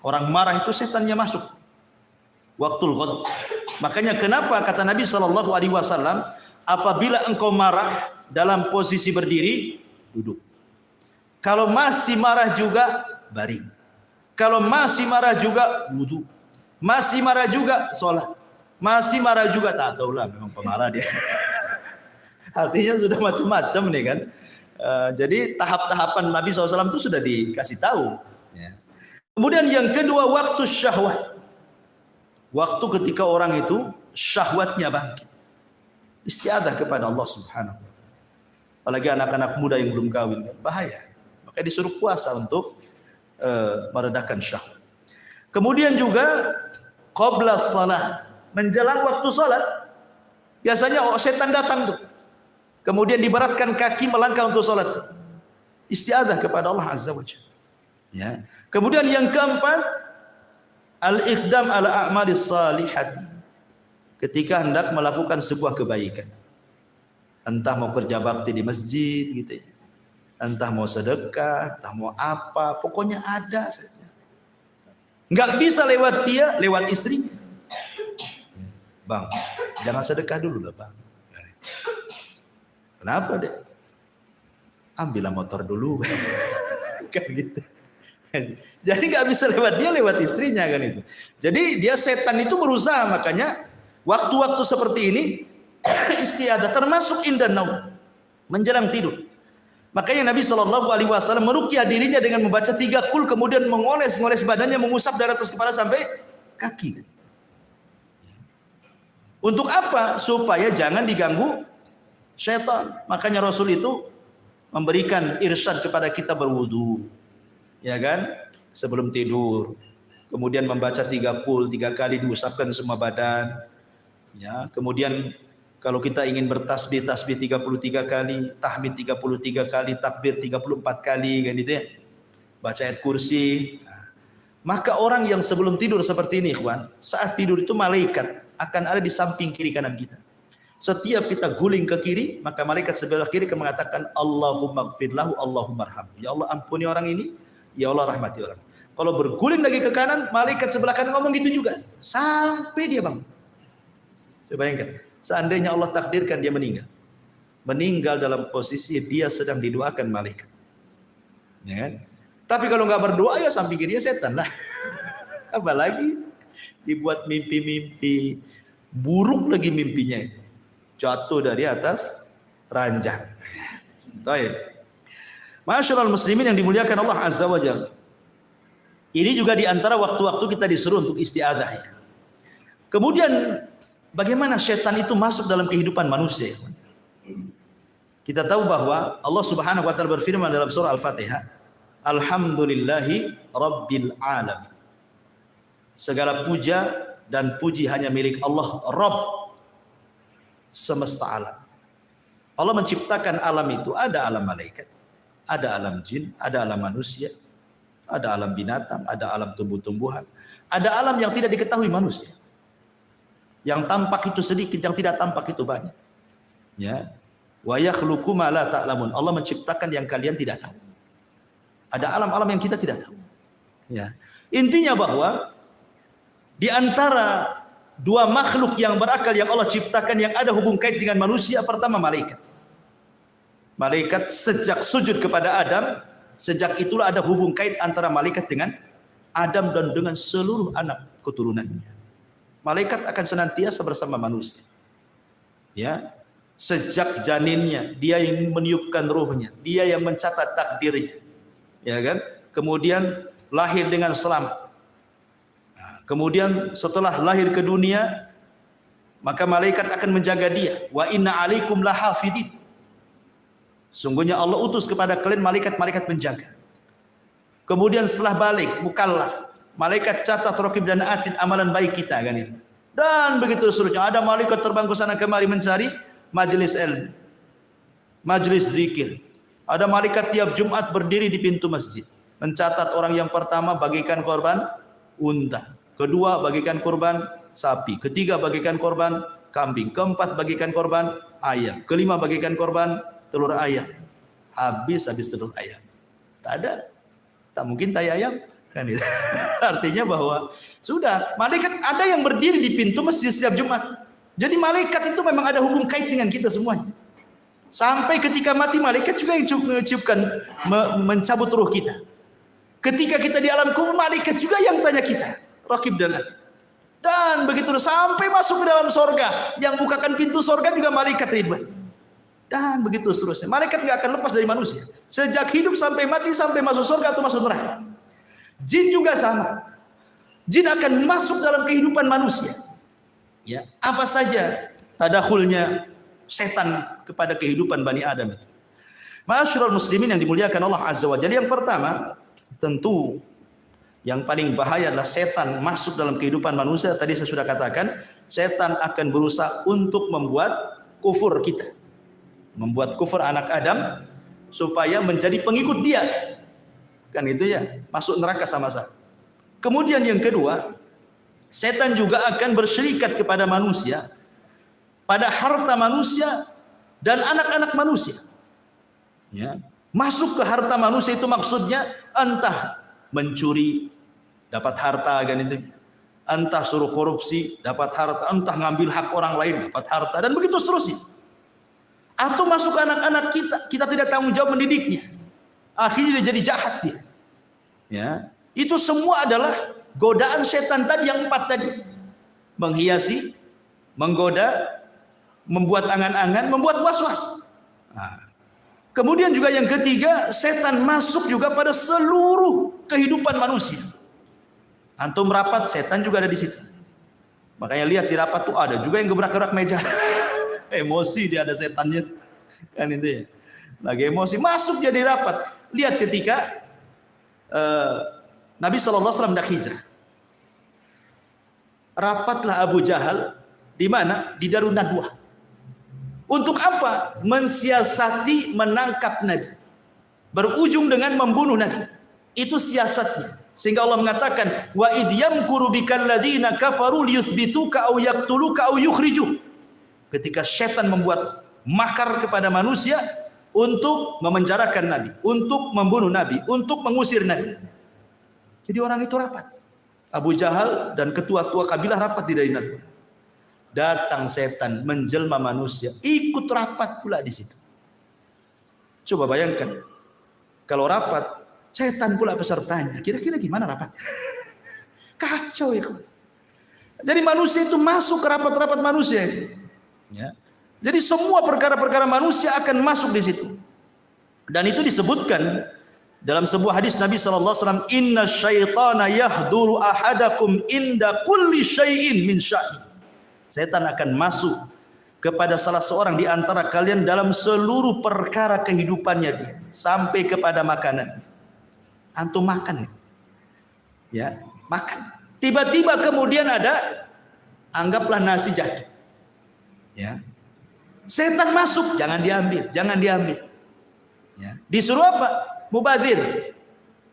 Orang marah itu setannya masuk. Waktul ghadab. Makanya kenapa kata Nabi SAW, apabila engkau marah dalam posisi berdiri, duduk. Kalau masih marah juga, baring. Kalau masih marah juga, wudu. Masih marah juga, sholat. Masih marah juga, tak tahulah, memang pemarah dia. Artinya sudah macam-macam nih kan. Jadi tahap-tahapan Nabi SAW itu sudah dikasih tahu. Ya. Kemudian yang kedua, waktu syahwat. Waktu ketika orang itu syahwatnya bangkit. Istiadah kepada Allah Subhanahu wa taala. Apalagi anak-anak muda yang belum kawin, bahaya. Maka disuruh puasa untuk meredakan syahwat. Kemudian juga qabla shalah, menjelang waktu salat. Biasanya setan datang tuh. Kemudian diberatkan kaki melangkah untuk salat. Istiadah kepada Allah Azza wa Jalla. Ya. Kemudian yang keempat, al-iqdam ala a'malis salihati. Ketika hendak melakukan sebuah kebaikan. Entah mau kerja bakti di masjid gitu ya. Entah mau sedekah, entah mau apa, pokoknya ada saja. Enggak bisa lewat dia, lewat istrinya. Bang, jangan sedekah dulu lah, Bang. Kenapa deh? Ambillah motor dulu. Kan gitu. Jadi nggak bisa lewat dia, lewat istrinya kan itu. Jadi dia setan itu berusaha, makanya waktu-waktu seperti ini istiadah termasuk indan naum, menjelang tidur. Makanya Nabi SAW meruqyah dirinya dengan membaca 3 qul, kemudian mengoles-ngoles badannya, mengusap dari atas kepala sampai kaki. Untuk apa? Supaya jangan diganggu setan. Makanya Rasul itu memberikan irsyad kepada kita berwudu. Ya kan, sebelum tidur, kemudian membaca 3 qul, 3 kali diusapkan semua badan. Ya, kemudian kalau kita ingin bertasbih, tasbih 33 kali, tahmid 33 kali, takbir 34 kali, kan gitu ya. Baca ayat kursi. Nah, maka orang yang sebelum tidur seperti ini, ikhwan, saat tidur itu malaikat akan ada di samping kiri kanan kita. Setiap kita guling ke kiri, maka malaikat sebelah kiri akan mengatakan Allahumma gfir lahu, Allahumma arham. Ya Allah ampuni orang ini, ya Allah rahmati orang. Kalau berguling lagi ke kanan, malaikat sebelah kanan ngomong gitu juga sampai dia bangun. Coba bayangkan, seandainya Allah takdirkan dia meninggal dalam posisi dia sedang didoakan malaikat, ya kan? Tapi kalau nggak berdoa ya samping kirinya setan lah. Apalagi dibuat mimpi-mimpi buruk lagi mimpinya itu, jatuh dari atas ranjang. Baik. Masyaallah muslimin yang dimuliakan Allah Azza wa Jalla. Ini juga diantara waktu-waktu kita disuruh untuk istiadah ya. Kemudian bagaimana setan itu masuk dalam kehidupan manusia? Kita tahu bahwa Allah Subhanahu wa taala berfirman dalam surah Al-Fatihah, Alhamdulillahi Rabbil Alamin. Segala puja dan puji hanya milik Allah, Rabb semesta alam. Allah menciptakan alam itu, ada alam malaikat, ada alam jin, ada alam manusia, ada alam binatang, ada alam tumbuh-tumbuhan, ada alam yang tidak diketahui manusia. Yang tampak itu sedikit, yang tidak tampak itu banyak. Ya. Wa yakhluqu ma la ta'lamun. Allah menciptakan yang kalian tidak tahu. Ada alam-alam yang kita tidak tahu. Ya. Intinya bahwa di antara dua makhluk yang berakal yang Allah ciptakan yang ada hubung kait dengan manusia, pertama malaikat. Malaikat sejak sujud kepada Adam, sejak itulah ada hubung kait antara malaikat dengan Adam dan dengan seluruh anak keturunannya. Malaikat akan senantiasa bersama manusia. Ya, sejak janinnya, dia yang meniupkan ruhnya, dia yang mencatat takdirnya. Ya kan? Kemudian lahir dengan selamat. Nah, kemudian setelah lahir ke dunia, maka malaikat akan menjaga dia. Wa inna alaikum lahafidin. Sungguhnya Allah utus kepada kalian malaikat-malaikat penjaga. Kemudian setelah balik, mukallaf, malaikat catat, raqib dan atid amalan baik kita kan itu. Dan begitu seterusnya, ada malaikat terbang ke sana kemari mencari majelis ilmu, majelis zikir. Ada malaikat tiap Jumat berdiri di pintu masjid, mencatat orang yang pertama bagikan korban unta, kedua bagikan korban sapi, ketiga bagikan korban kambing, keempat bagikan korban ayam, kelima bagikan korban telur ayam. Habis telur ayam. Tak ada. Tak mungkin tai ayam. Kan itu. Artinya bahwa sudah, malaikat ada yang berdiri di pintu masjid setiap Jumat. Jadi malaikat itu memang ada hubung kait dengan kita semuanya. Sampai ketika mati malaikat juga yang mengucapkan, mencabut ruh kita. Ketika kita di alam kubur, malaikat juga yang tanya kita. Raqib dan Atid. Dan begitu sampai masuk ke dalam sorga. Yang bukakan pintu sorga juga malaikat Ridwan. Dan begitu seterusnya. Malaikat nggak akan lepas dari manusia. Sejak hidup sampai mati, sampai masuk sorga atau masuk neraka. Jin juga sama. Jin akan masuk dalam kehidupan manusia. Ya, apa saja tadakhulnya setan kepada kehidupan Bani Adam itu. Ma'asyiral muslimin yang dimuliakan Allah Azza wa Jalla. Yang pertama, tentu yang paling bahaya adalah setan masuk dalam kehidupan manusia. Tadi saya sudah katakan, setan akan berusaha untuk membuat kufur kita. Membuat kufur anak Adam supaya menjadi pengikut dia. Kan itu ya, masuk neraka sama-sama. Kemudian yang kedua, setan juga akan bersyirik kepada manusia, pada harta manusia dan anak-anak manusia. Ya, masuk ke harta manusia itu maksudnya entah mencuri dapat harta kan itu, entah suruh korupsi dapat harta, entah ngambil hak orang lain dapat harta, dan begitu seterusnya. Atau masuk ke anak-anak kita tidak tanggung jawab mendidiknya, akhirnya dia jadi jahat dia. Ya, itu semua adalah godaan setan tadi yang 4 tadi. Menghiasi, menggoda, membuat angan-angan, membuat was-was. Nah, kemudian juga yang ketiga, setan masuk juga pada seluruh kehidupan manusia. Antum rapat, setan juga ada di situ. Makanya lihat di rapat tuh ada juga yang gebrak-gebrak meja. Emosi dia, ada setannya. Kan itu ya. Lagi emosi, masuk jadi rapat. Lihat ketika Nabi SAW hendak hijrah. Rapatlah Abu Jahal di mana? Di Darun Nadwah. Untuk apa? Mensiasati menangkap Nabi. Berujung dengan membunuh Nabi. Itu siasatnya. Sehingga Allah mengatakan, wa idh yamkuru bikal ladzina kafaru liyuthbituka aw yaqtuluka aw yukhrijuk. Ketika setan membuat makar kepada manusia untuk memenjarakan Nabi, untuk membunuh Nabi, untuk mengusir Nabi. Jadi orang itu rapat. Abu Jahal dan ketua-tua kabilah rapat di Darun Nadwah. Datang setan menjelma manusia, ikut rapat pula di situ. Coba bayangkan, kalau rapat, setan pula pesertanya. Kira-kira gimana rapatnya? Kacau ya. Jadi manusia itu masuk ke rapat-rapat manusia itu. Ya. Jadi semua perkara-perkara manusia akan masuk di situ. Dan itu disebutkan dalam sebuah hadis Nabi SAW, inna syaitana yahduru ahadakum inda kulli syai'in min sya'ni. Setan akan masuk kepada salah seorang di antara kalian dalam seluruh perkara kehidupannya dia, sampai kepada makanan. Antum makan, ya makan. Tiba-tiba kemudian ada, anggaplah nasi jatuh, ya. Setan masuk, jangan diambil, jangan diambil. Ya. Disuruh apa? Mubadzir.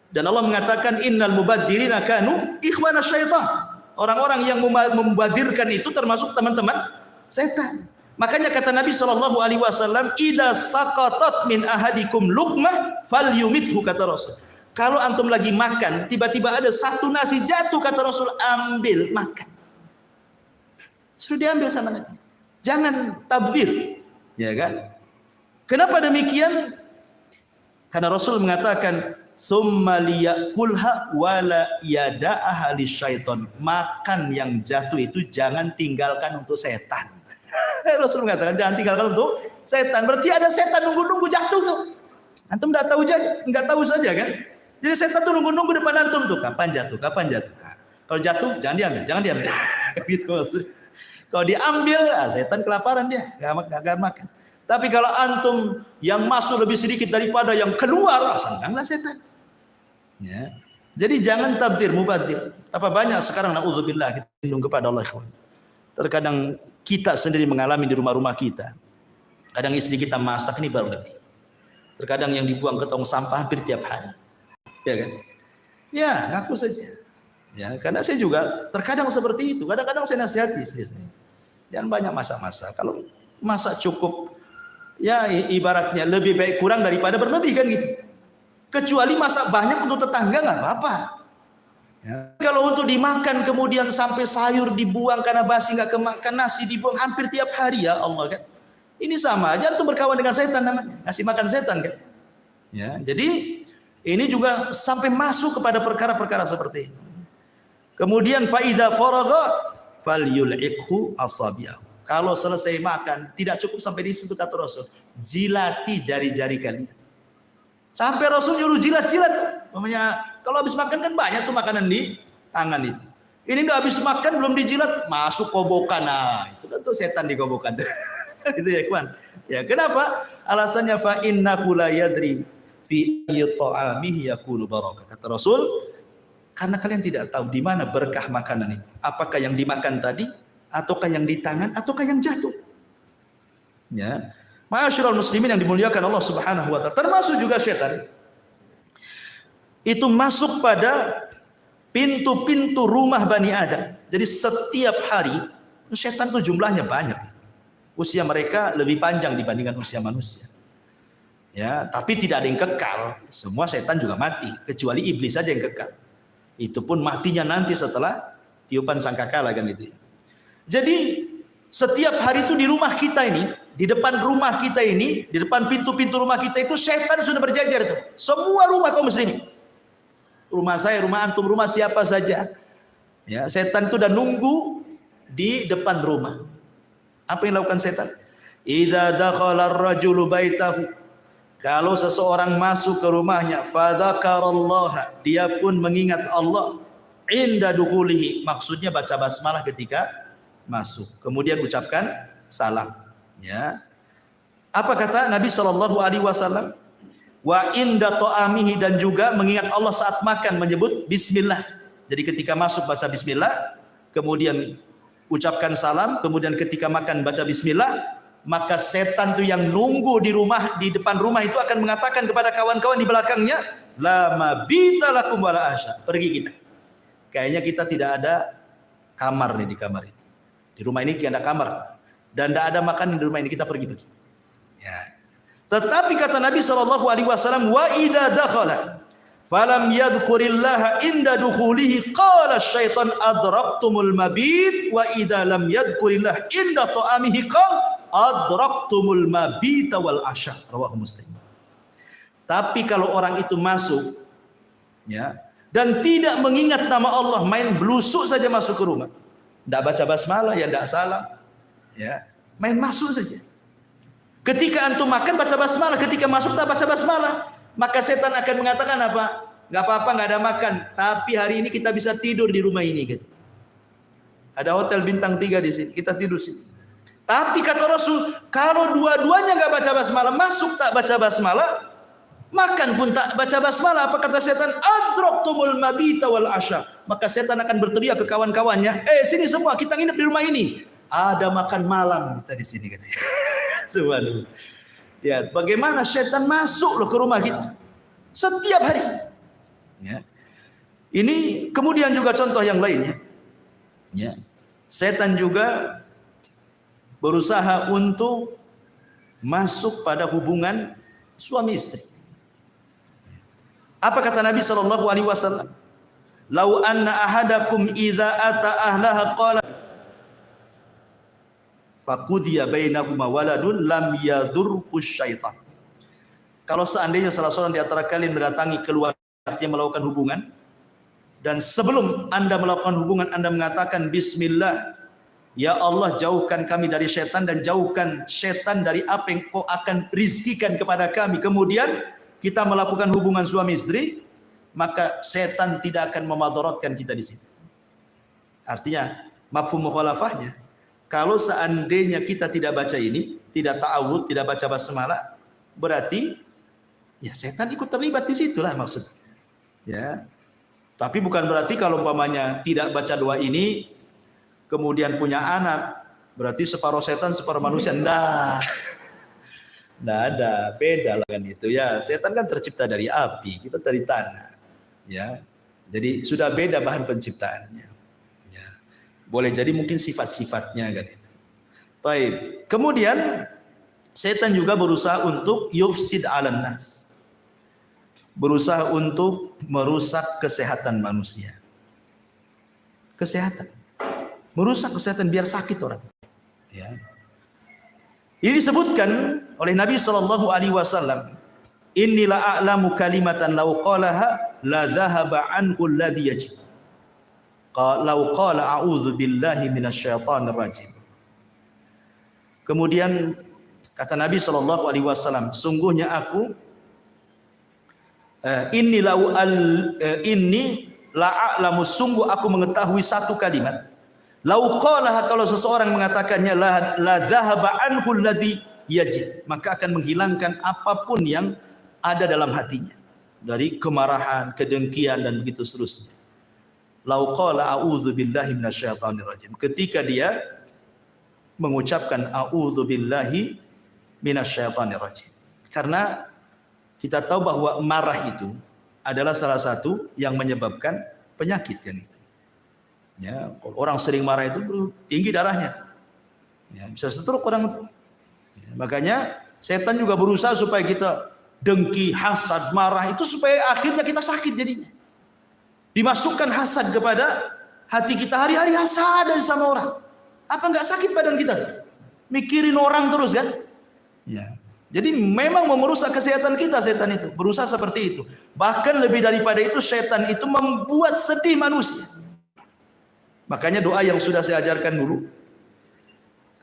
Dan Allah mengatakan innal mubadzirina kanu ikhwana syaitan. Orang-orang yang membadzirkan itu termasuk teman-teman setan. Makanya kata Nabi SAW, idza saqatat min ahadikum luqmah falyumithu, kata Rasul. Kalau antum lagi makan, tiba-tiba ada satu nasi jatuh, kata Rasul, ambil, makan. Suruh diambil sama Nabi. Jangan tabdzir, ya kan? Kenapa demikian? Karena Rasul mengatakan, summa liyakulha wala yada'aha lisyaiton. Makan yang jatuh itu jangan tinggalkan untuk setan. Rasul mengatakan jangan tinggalkan untuk setan. Berarti ada setan nunggu-nunggu jatuh tuh. Antum enggak tahu saja kan? Jadi setan tuh nunggu-nunggu depan antum tuh, kapan jatuh, kapan jatuh. Nah, kalau jatuh jangan diambil, jangan diambil. Gitu maksudnya. Kalau diambil, setan kelaparan dia, enggak makan. Tapi kalau antum yang masuk lebih sedikit daripada yang keluar, senanglah setan. Ya. Jadi jangan tabdzir, mubadzir. Apa banyak sekarang, na'udzubillah, kita lindung kepada Allah. Terkadang kita sendiri mengalami di rumah-rumah kita. Kadang istri kita masak ini baru lebih. Terkadang yang dibuang ke tong sampah hampir tiap hari. Ya kan? Ya, ngaku saja. Ya, karena saya juga terkadang seperti itu. Kadang-kadang saya nasihati istri saya. Jangan banyak masak-masak. Kalau masak cukup Ya ibaratnya lebih baik kurang daripada berlebih kan gitu. Kecuali masak banyak untuk tetangga nggak apa-apa. Ya. Kalau untuk dimakan kemudian sampai sayur dibuang karena basi nggak kemakan, nasi dibuang hampir tiap hari, ya Allah kan. Ini sama aja untuk berkawan dengan setan namanya, ngasih makan setan kan. Ya, jadi ini juga sampai masuk kepada perkara-perkara seperti itu. Kemudian faida faragha falyul'iqhu asabi'ahu. Kalau selesai makan tidak cukup sampai di situ kata Rasul, jilati jari-jari kalian. Sampai Rasul nyuruh jilat-jilat. Namanya kalau habis makan kan banyak tuh makanan di tangan itu. Ini udah habis makan belum dijilat, masuk kobokan. Nah, itu kan tuh setan di kobokan. Itu ya, kawan. Ya, kenapa? Alasannya fa innahu la yadri fi ta'amihi yakunu barakah. Kata Rasul, karena kalian tidak tahu di mana berkah makanan itu. Apakah yang dimakan tadi, ataukah yang di tangan, ataukah yang jatuh. Ya. Ma'asyiral muslimin yang dimuliakan Allah Subhanahu wa taala, termasuk juga setan itu masuk pada pintu-pintu rumah Bani Adam. Jadi setiap hari setan itu jumlahnya banyak. Usia mereka lebih panjang dibandingkan usia manusia. Ya, tapi tidak ada yang kekal. Semua setan juga mati, kecuali iblis saja yang kekal. Itu pun matinya nanti setelah tiupan sangkakala kan itu. Jadi setiap hari itu di rumah kita ini, di depan rumah kita ini, di depan pintu-pintu rumah kita itu setan sudah berjajar tuh. Semua rumah kaum muslimin. Rumah saya, rumah antum, rumah siapa saja. Ya, setan itu udah nunggu di depan rumah. Apa yang dilakukan setan? Idza dakhala ar-rajulu baitahu. Kalau seseorang masuk ke rumahnya, fadzakarallaha, dia pun mengingat Allah. Inda dukhulihi, maksudnya baca basmalah ketika masuk. Kemudian ucapkan salam. Ya. Apa kata Nabi Shallallahu Alaihi Wasallam? Wa inda ta'amihi, dan juga mengingat Allah saat makan menyebut Bismillah. Jadi ketika masuk baca Bismillah, kemudian ucapkan salam, kemudian ketika makan baca Bismillah, maka setan itu yang nunggu di rumah, di depan rumah itu akan mengatakan kepada kawan-kawan di belakangnya, la mabita lakum wala asya. Pergi kita. Kayaknya kita tidak ada kamar nih di kamar ini. Di rumah ini tidak ada kamar dan tidak ada makan di rumah ini, kita pergi-pergi. Ya. Tetapi kata Nabi Shallallahu Alaihi Wasallam, wa idza dakhala falam yadhkurillaha inda dukhulihi qala syaitan adraktumul mabit, wa idza lam yadhkurillah inda ta'amihi qala adraktumul mabita wal asya. Rawahu Muslim. Tapi kalau orang itu masuk, ya, dan tidak mengingat nama Allah, main blusuk saja masuk ke rumah, tidak baca basmalah, ya tidak salam, ya, main masuk saja. Ketika antum makan baca basmalah, ketika masuk tak baca basmalah, maka setan akan mengatakan apa? Nggak apa-apa, nggak ada makan, tapi hari ini kita bisa tidur di rumah ini. Gitu. Ada hotel bintang 3 di sini, kita tidur sini. Tapi kata Rasul, kalau dua-duanya nggak baca basmalah, masuk tak baca basmalah, makan pun tak baca basmalah, apa kata setan? Adraktumul mabita wal asya. Maka setan akan berteriak ke kawan-kawannya, sini semua, kita nginep di rumah ini. Ada makan malam kita di sini katanya. Subhanallah. Ya, bagaimana setan masuk loh ke rumah kita setiap hari. Ya. Ini kemudian juga contoh yang lainnya. Ya. Setan juga berusaha untuk masuk pada hubungan suami istri. Apa kata Nabi Shallallahu Alaihi Wasallam? Lau anna ahadakum idza ata ahlaha qala faqudiya bainahuma waladun lam yadurhu syaitan. Kalau seandainya salah seorang di antara kalian mendatangi keluarga, artinya melakukan hubungan, dan sebelum Anda melakukan hubungan Anda mengatakan bismillah, ya Allah jauhkan kami dari setan dan jauhkan setan dari apa yang kau akan rizkikan kepada kami. Kemudian kita melakukan hubungan suami istri, maka setan tidak akan memadaratkan kita di sini. Artinya mafhum mukhalafahnya, kalau seandainya kita tidak baca ini, tidak ta'awud, tidak baca basmalah, berarti ya setan ikut terlibat di situlah maksudnya. Ya. Tapi bukan berarti kalau umpamanya tidak baca doa ini kemudian punya anak, berarti separuh setan separuh manusia. Nah, tidak ada, beda lah kan itu ya. Setan kan tercipta dari api, kita dari tanah. Ya, jadi sudah beda bahan penciptaannya. Ya. Boleh jadi mungkin sifat-sifatnya kan itu. Baik. Kemudian setan juga berusaha untuk yufsid 'alan nas. Berusaha untuk merusak kesehatan manusia. Kesehatan. Merusak kesehatan biar sakit orang. Ya. Ini disebutkan oleh Nabi sallallahu alaihi wasallam, "Inni la a'lamu kalimatan law qalaha la dhahaba anhu alladhi yajid." Law qala a'udzu billahi minasyaitonir rajim. Kemudian kata Nabi sallallahu alaihi wasallam, sungguhnya aku inni la a'lamu, sungguh aku mengetahui satu kalimat. Lau qalaha, kalau seseorang mengatakannya, la dhahaba anhu alladhi yajid, maka akan menghilangkan apapun yang ada dalam hatinya dari kemarahan, kedengkian dan begitu seterusnya. Lau qala a'udzu billahi minasyaitonir rajim, ketika dia mengucapkan a'udzu billahi minasyaitonir rajim. Karena kita tahu bahwa marah itu adalah salah satu yang menyebabkan penyakit kan itu. Ya, kalau orang sering marah itu tinggi darahnya. Ya, bisa stroke orang itu. Ya, makanya setan juga berusaha supaya kita dengki, hasad, marah itu supaya akhirnya kita sakit jadinya. Dimasukkan hasad kepada hati kita, hari-hari hasad sama orang. Apa enggak sakit badan kita? Mikirin orang terus kan? Ya. Jadi memang merusak kesehatan kita setan itu, berusaha seperti itu. Bahkan lebih daripada itu, setan itu membuat sedih manusia. Makanya doa yang sudah saya ajarkan dulu,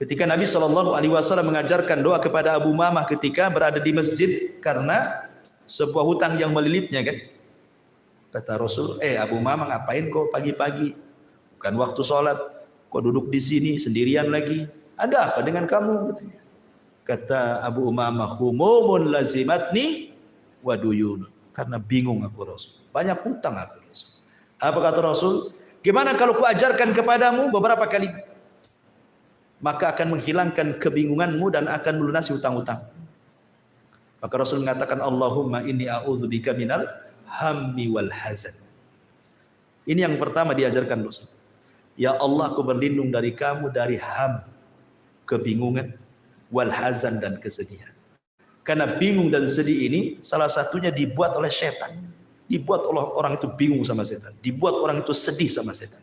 ketika Nabi Shallallahu Alaihi Wasallam mengajarkan doa kepada Abu Umamah ketika berada di masjid karena sebuah hutang yang melilitnya kan. Kata Rasul, Abu Umamah ngapain kok pagi-pagi? Bukan waktu sholat, kok duduk di sini sendirian lagi? Ada apa dengan kamu? Katanya. Kata Abu Umamah, humumun lazimatni wa duyun. Karena bingung aku Rasul. Banyak hutang aku Rasul. Apa kata Rasul? Gimana kalau ku ajarkan kepadamu beberapa kali? Maka akan menghilangkan kebingunganmu dan akan melunasi hutang-hutang. Maka Rasul mengatakan, Allahumma inni a'udzubika minal hammi wal hazan. Ini yang pertama diajarkan Rasul. Ya Allah, aku berlindung dari kamu dari ham, kebingungan, wal hazan, dan kesedihan. Karena bingung dan sedih ini salah satunya dibuat oleh setan. Dibuat oleh orang itu bingung sama setan. Dibuat orang itu sedih sama setan.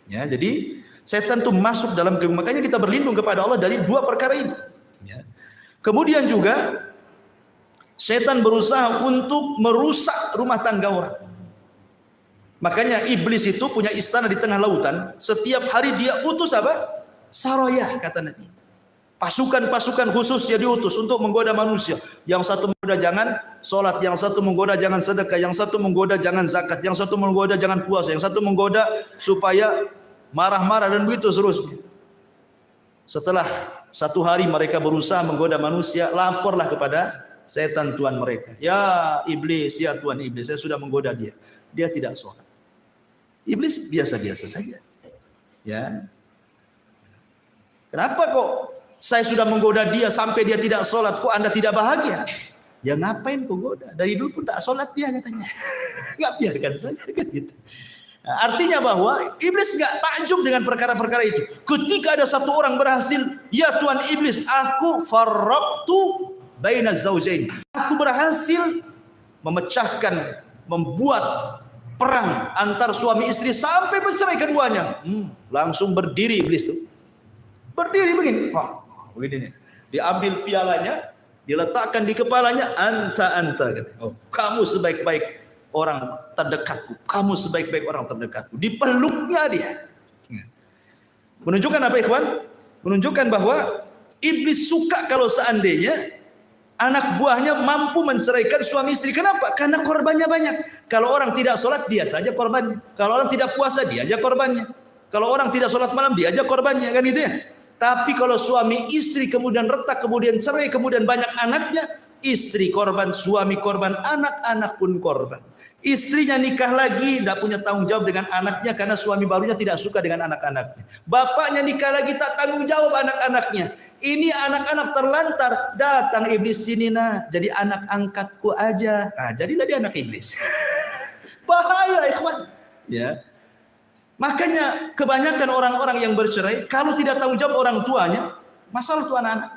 Ya, jadi setan itu masuk dalam kebingungan. Makanya kita berlindung kepada Allah dari dua perkara ini. Ya. Kemudian juga setan berusaha untuk merusak rumah tangga orang. Makanya iblis itu punya istana di tengah lautan. Setiap hari dia utus apa? Saroyah, kata Nabi. Pasukan-pasukan khusus dia diutus untuk menggoda manusia. Yang satu menggoda jangan sholat, yang satu menggoda jangan sedekah, yang satu menggoda jangan zakat, yang satu menggoda jangan puasa, yang satu menggoda supaya marah-marah dan begitu seterusnya. Setelah satu hari mereka berusaha menggoda manusia, laporlah kepada setan Tuhan mereka. Ya iblis, ya Tuhan iblis, saya sudah menggoda dia. Dia tidak sholat. Iblis biasa-biasa saja. Ya. Kenapa kok saya sudah menggoda dia sampai dia tidak sholat, kok Anda tidak bahagia? Ya ngapain kok goda? Dari dulu pun tak sholat dia katanya. Nggak, biarkan saja kan gitu. Nah, artinya bahwa iblis nggak takjub dengan perkara-perkara itu. Ketika ada satu orang berhasil, ya Tuhan iblis, aku farraqtu baina zaujain. Aku berhasil memecahkan, membuat perang antar suami istri sampai bercerai keduanya. Langsung berdiri iblis tuh. Berdiri begini. Begini nih. Diambil pialanya, diletakkan di kepalanya, anta kata. Oh, kamu sebaik-baik orang terdekatku. Kamu sebaik-baik orang terdekatku. Dipeluknya dia. Menunjukkan apa ikhwan? Menunjukkan bahwa iblis suka kalau seandainya anak buahnya mampu menceraikan suami istri. Kenapa? Karena korbannya banyak. Kalau orang tidak sholat, dia saja korbannya. Kalau orang tidak puasa, dia aja korbannya. Kalau orang tidak sholat malam, dia aja korbannya. Kan gitu ya? Tapi kalau suami istri kemudian retak, kemudian cerai, kemudian banyak anaknya, istri korban, suami korban, anak-anak pun korban. Istrinya nikah lagi, tidak punya tanggung jawab dengan anaknya karena suami barunya tidak suka dengan anak-anaknya. Bapaknya nikah lagi, tak tanggung jawab anak-anaknya. Ini anak-anak terlantar, datang iblis sini nah, jadi anak angkatku aja. Nah, jadilah dia anak iblis. Bahaya ikhwan. Ya. Makanya kebanyakan orang-orang yang bercerai, kalau tidak tanggung jawab orang tuanya, masalah itu anak-anak.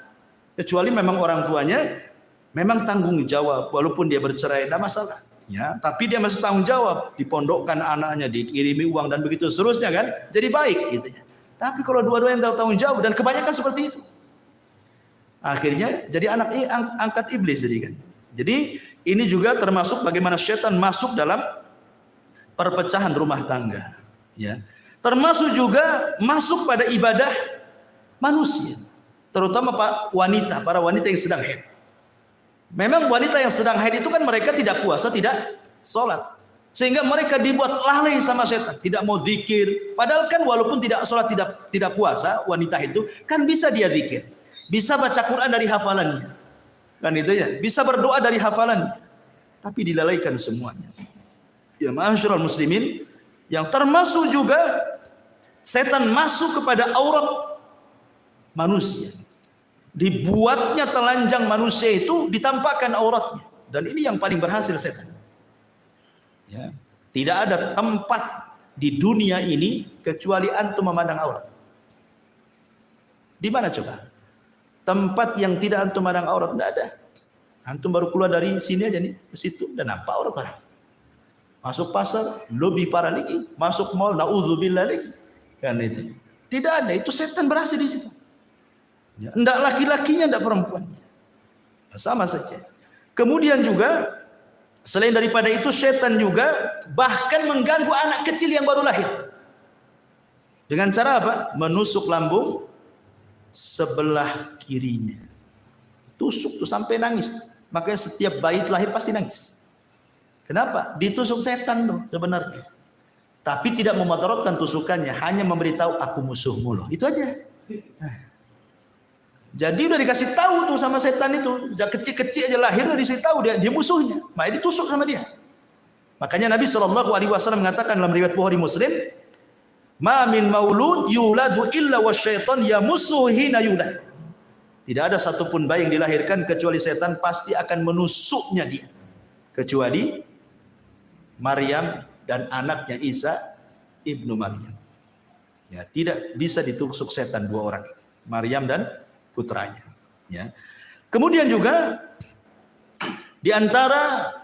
Kecuali memang orang tuanya memang tanggung jawab, walaupun dia bercerai, tidak masalah. Ya, tapi dia masih tanggung jawab, dipondokkan anaknya, dikirimi uang dan begitu seterusnya kan, jadi baik gitu ya. Tapi kalau dua-duanya tahu tanggung jawab dan kebanyakan seperti itu, akhirnya jadi anak angkat iblis jadi kan. Jadi ini juga termasuk bagaimana syaitan masuk dalam perpecahan rumah tangga. Ya, termasuk juga masuk pada ibadah manusia, terutama para wanita yang sedang haid. Memang wanita yang sedang haid itu kan mereka tidak puasa, tidak sholat, sehingga mereka dibuat lalai sama setan, tidak mau zikir. Padahal kan walaupun tidak sholat, tidak puasa, wanita itu kan bisa dia zikir, bisa baca Quran dari hafalannya, kan itu ya, bisa berdoa dari hafalannya, tapi dilalaikan semuanya. Ya ma'asyiral muslimin, yang termasuk juga setan masuk kepada aurat manusia. Dibuatnya telanjang manusia itu, ditampakkan auratnya, dan ini yang paling berhasil setan. Ya, tidak ada tempat di dunia ini kecuali antum memandang aurat. Di mana coba? Tempat yang tidak antum memandang aurat tidak ada. Antum baru keluar dari sini aja nih ke situ, dan apa aurat orang? Masuk pasar lebih parah lagi, masuk mall naudzubillah lagi. Kan itu. Tidak ada, itu setan berhasil di situ. Ya, enggak laki-lakinya, enggak perempuannya. Sama saja. Kemudian juga selain daripada itu, setan juga bahkan mengganggu anak kecil yang baru lahir. Dengan cara apa? Menusuk lambung sebelah kirinya. Tusuk tuh sampai nangis. Makanya setiap bayi lahir pasti nangis. Kenapa? Ditusuk setan tuh sebenarnya. Tapi tidak memudaratkan tusukannya, hanya memberitahu aku musuhmu loh. Itu aja. Jadi udah dikasih tahu tuh sama setan itu, sejak kecil-kecil aja lahir udah dikasih tahu dia musuhnya, makanya ditusuk sama dia. Makanya Nabi SAW mengatakan dalam riwayat Bukhari Muslim, "Ma min maulud yuladu illa wasyaiton yamussuhu hina yulad." Tidak ada satupun bayi yang dilahirkan kecuali setan pasti akan menusuknya dia. Kecuali Maryam dan anaknya Isa ibnu Maryam. Ya, tidak bisa ditusuk setan dua orang, Maryam dan putranya. Ya. Kemudian juga di antara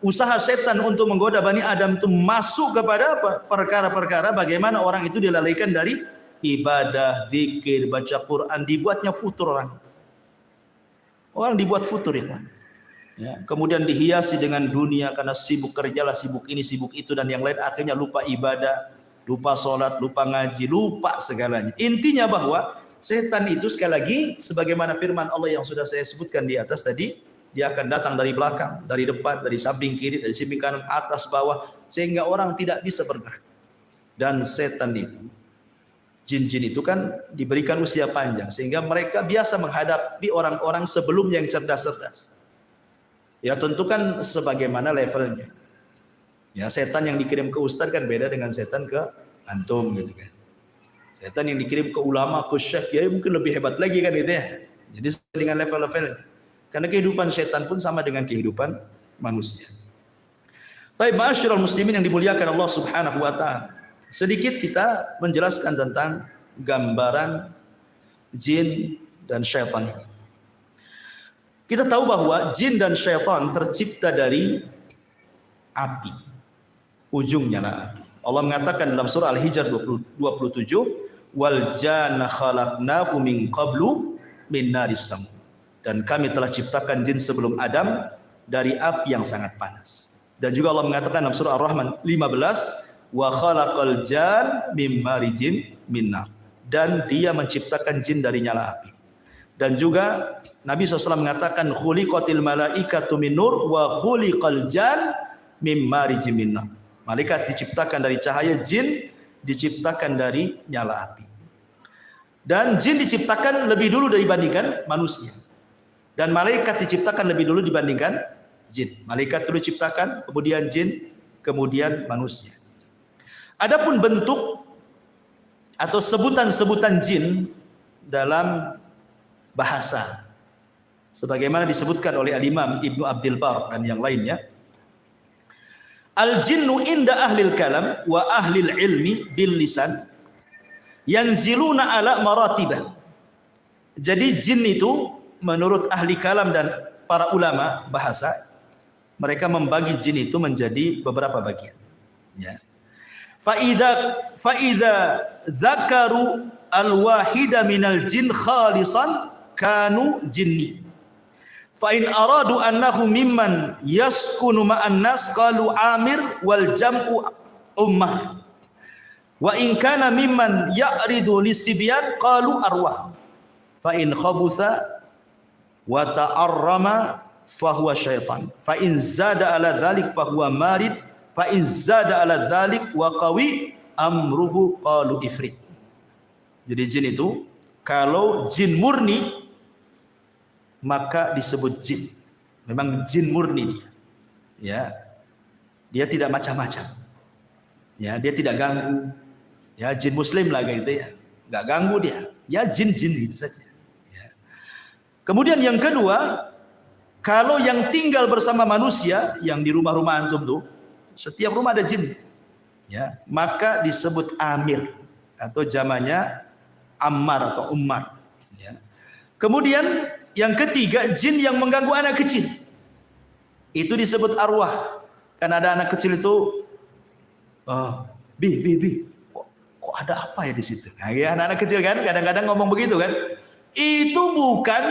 usaha setan untuk menggoda Bani Adam itu masuk kepada perkara-perkara bagaimana orang itu dilalaikan dari ibadah, zikir, baca Quran, dibuatnya futur orang. Orang dibuat futur ya. Ya. Kemudian dihiasi dengan dunia karena sibuk kerjalah, sibuk ini, sibuk itu dan yang lain, akhirnya lupa ibadah, lupa sholat, lupa ngaji, lupa segalanya. Intinya bahwa setan itu sekali lagi sebagaimana firman Allah yang sudah saya sebutkan di atas tadi, dia akan datang dari belakang, dari depan, dari samping kiri, dari samping kanan, atas, bawah, sehingga orang tidak bisa bergerak. Dan setan itu, jin-jin itu kan diberikan usia panjang, sehingga mereka biasa menghadapi orang-orang sebelumnya yang cerdas-cerdas. Ya tentu kan sebagaimana levelnya. Ya setan yang dikirim ke ustaz kan beda dengan setan ke antum gitu kan. Setan yang dikirim ke ulama, ke syekh, ya mungkin lebih hebat lagi kan itu ya. Jadi dengan level-levelnya. Karena kehidupan setan pun sama dengan kehidupan manusia. Baik, ma'asyiral muslimin yang dimuliakan Allah Subhanahu wa taala. Sedikit kita menjelaskan tentang gambaran jin dan syaitan ini. Kita tahu bahwa jin dan syaitan tercipta dari api. Ujungnya lah api. Allah mengatakan dalam surah Al-Hijr 27, wal janna khalaqnahu min qablu min naris samum. Dan kami telah ciptakan jin sebelum Adam dari api yang sangat panas. Dan juga Allah mengatakan dalam surah Ar-Rahman 15, wa khalaqal jan mim marijin min nar. Dan dia menciptakan jin dari nyala api. Dan juga Nabi SAW mengatakan khuliqatil malaikatu min nur wa khuliqal jan mim marijin min nar. Malaikat diciptakan dari cahaya, jin diciptakan dari nyala api. Dan jin diciptakan lebih dulu dibandingkan manusia. Dan malaikat diciptakan lebih dulu dibandingkan jin. Malaikat dulu diciptakan, kemudian jin, kemudian manusia. Adapun bentuk atau sebutan-sebutan jin dalam bahasa, sebagaimana disebutkan oleh Al-Imam Ibnu Abdul Bar dan yang lainnya, al-jinnu inda ahlil kalam wa ahlil ilmi bil lisan yanziluna ala maratibah Jadi jin itu menurut ahli kalam dan para ulama bahasa, mereka membagi jin itu menjadi beberapa bagian. Ya. Faida zakaru al-wahida minal jin khalisan kanu jinni. Fa in aradu annahu mimman yaskunu ma'an nas qalu amir wal jam'u ummah. Wa in kana mimman ya'ridu lisibyan qalu arwah. Fa in khabutha wa ta'arrama fa huwa syaitan. Fa in zada ala dzalik fa huwa marid. Fa in zada ala dzalik wa qawi amruhu qalu ifrit. Jadi jin itu kalau jin murni maka disebut jin. Memang jin murni dia. Ya. Dia tidak macam-macam. Ya, dia tidak ganggu. Ya, jin muslim lah gitu ya. Enggak ganggu dia. Ya jin-jin gitu saja. Ya. Kemudian yang kedua, kalau yang tinggal bersama manusia yang di rumah-rumah antum tuh, setiap rumah ada jin. Ya, maka disebut amir atau jamannya ammar atau ummar. Ya. Kemudian yang ketiga, jin yang mengganggu anak kecil. Itu disebut arwah. Kan ada anak kecil itu, bi, kok ada apa ya di situ? Nah, ya, anak-anak kecil kan, kadang-kadang ngomong begitu kan. Itu bukan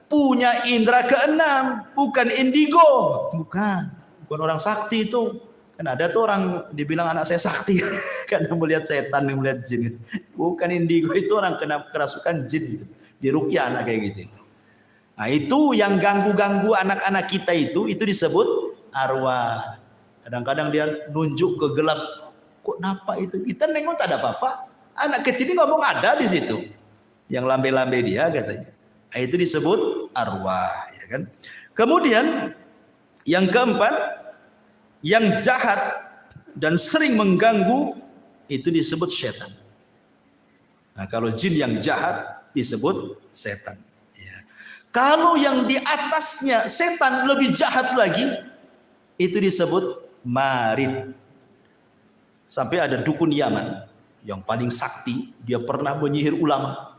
punya indera keenam, bukan indigo, bukan orang sakti itu. Kan ada tuh orang dibilang anak saya sakti karena melihat setan, melihat jin. Bukan indigo, itu orang kena kerasukan jin gitu. Di ruqyah anak kayak gitu. Nah, itu yang ganggu-ganggu anak-anak kita itu disebut arwah. Kadang-kadang dia nunjuk ke gelap. Kok nampak itu? Kita nengok tak ada apa-apa. Anak kecil ini ngomong ada di situ. Yang lambe-lambe dia katanya. Nah, itu disebut arwah, ya kan? Kemudian yang keempat, yang jahat dan sering mengganggu itu disebut setan. Nah, kalau jin yang jahat disebut setan. Kalau yang di atasnya setan lebih jahat lagi, itu disebut marid. Sampai ada dukun Yaman yang paling sakti, dia pernah menyihir ulama.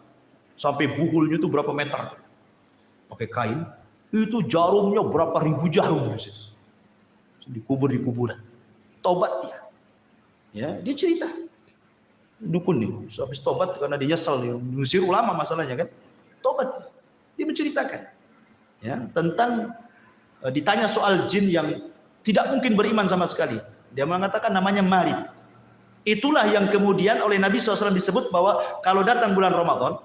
Sampai buhulnya itu berapa meter. Pakai kain, itu jarumnya berapa ribu jarum. Dikubur di kuburan. Tobat dia. Ya, dia cerita. Dukun nih, habis tobat karena dia nyesel, mengusir ulama masalahnya kan. Tobat dia. Dia menceritakan ya, tentang ditanya soal jin yang tidak mungkin beriman sama sekali. Dia mengatakan namanya marid. Itulah yang kemudian oleh Nabi SAW disebut bahwa kalau datang bulan Ramadan,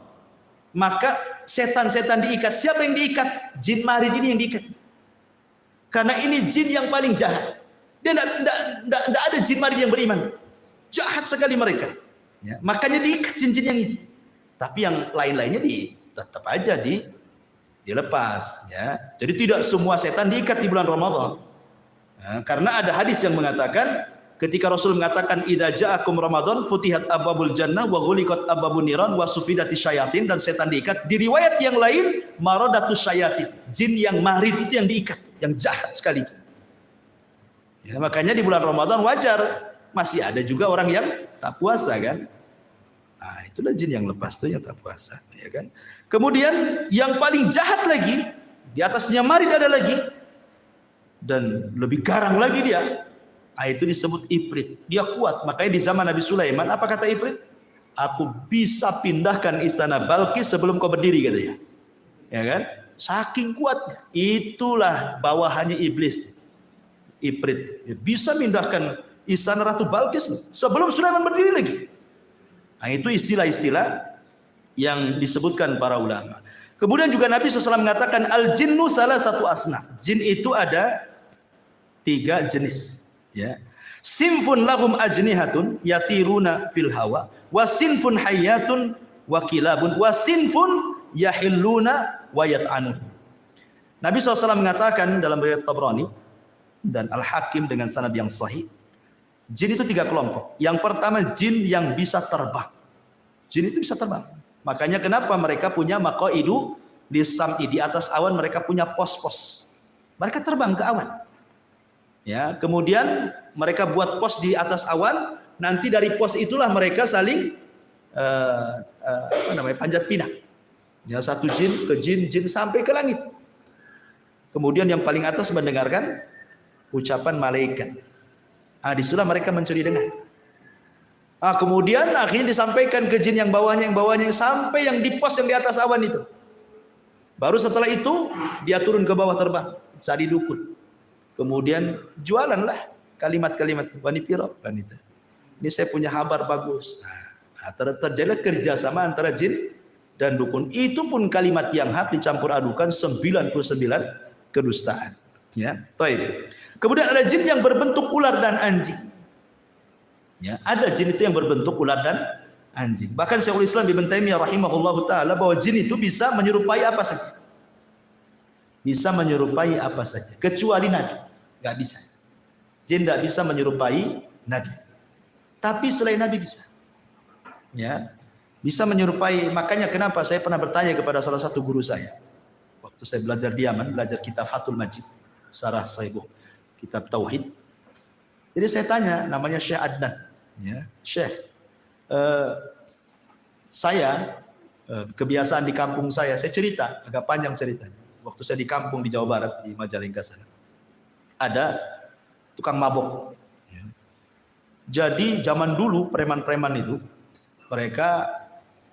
maka setan-setan diikat. Siapa yang diikat? Jin marid ini yang diikat. Karena ini jin yang paling jahat. Dia tidak ada jin marid yang beriman. Jahat sekali mereka. Ya, makanya diikat jin-jin yang ini. Tapi yang lain-lainnya tetap aja dilepas, ya. Jadi tidak semua setan diikat di bulan Ramadan. Ya, karena ada hadis yang mengatakan ketika Rasul mengatakan idza ja'akum Ramadan futihat abwabul jannah wa ghuliqat abwabun niran wa sufidatis syayatin, dan setan diikat. Di riwayat yang lain maradatus syayatin, jin yang marid itu yang diikat, yang jahat sekali. Ya, makanya di bulan Ramadan wajar masih ada juga orang yang tak puasa kan. Nah, itulah jin yang lepas tuh yang tak puasa, ya kan. Kemudian yang paling jahat lagi, di atasnya marid ada lagi, dan lebih garang lagi dia. Nah, itu disebut ifrit. Dia kuat. Makanya di zaman Nabi Sulaiman, apa kata ifrit? Aku bisa pindahkan istana Balkis sebelum kau berdiri, katanya. Ya kan? Saking kuatnya. Itulah bawahannya iblis. Ifrit. Dia bisa pindahkan istana Ratu Balkis sebelum Sulaiman berdiri lagi. Nah, itu istilah-istilah yang disebutkan para ulama. Kemudian juga Nabi SAW mengatakan al-jinnu salah satu asnaf. Jin itu ada 3 jenis. Ya. Sinfun lahum ajnihatun yatiruna fil hawa, wa sinfun hayyatun wa kilabun, wa sinfun yahilluna wa yat'anun. Nabi SAW mengatakan dalam riwayat Tabrani dan Al-Hakim dengan sanad yang sahih, jin itu 3 kelompok. Yang pertama jin yang bisa terbang. Jin itu bisa terbang. Makanya kenapa mereka punya maqaidu lisam'i, di atas awan mereka punya pos-pos. Mereka terbang ke awan. Ya, kemudian mereka buat pos di atas awan, nanti dari pos itulah mereka saling panjat pinang. Ya, satu jin ke jin sampai ke langit. Kemudian yang paling atas mendengarkan ucapan malaikat. Disitulah mereka mencuri dengar. Kemudian akhirnya disampaikan ke jin yang bawahnya, sampai yang di pos yang di atas awan itu. Baru setelah itu dia turun ke bawah terbang, sadi dukun. Kemudian jualanlah kalimat-kalimat Bani Piro kan itu. Ini saya punya kabar bagus. Terjadi kerjasama antara jin dan dukun. Itu pun kalimat yang hak dicampur adukan 99 kedustaan. Ya, baik. Kemudian ada jin yang berbentuk ular dan anjing. Ya, ada jin itu yang berbentuk ular dan anjing. Bahkan Syekhul Islam Ibnu Taimiyah rahimahullahu taala bahwa jin itu bisa menyerupai apa saja. Bisa menyerupai apa saja, kecuali nabi. Enggak bisa. Jin tidak bisa menyerupai nabi. Tapi selain nabi bisa. Ya. Bisa menyerupai, makanya kenapa saya pernah bertanya kepada salah satu guru saya. Waktu saya belajar di Yaman, belajar kitab Fathul Majid, Syarah Sahih kitab Tauhid. Jadi saya tanya, namanya Syekh Adnan, ya, Syekh, saya kebiasaan di kampung saya cerita, agak panjang ceritanya. Waktu saya di kampung di Jawa Barat, di Majalengka sana, ada tukang mabok. Ya. Jadi zaman dulu preman-preman itu, mereka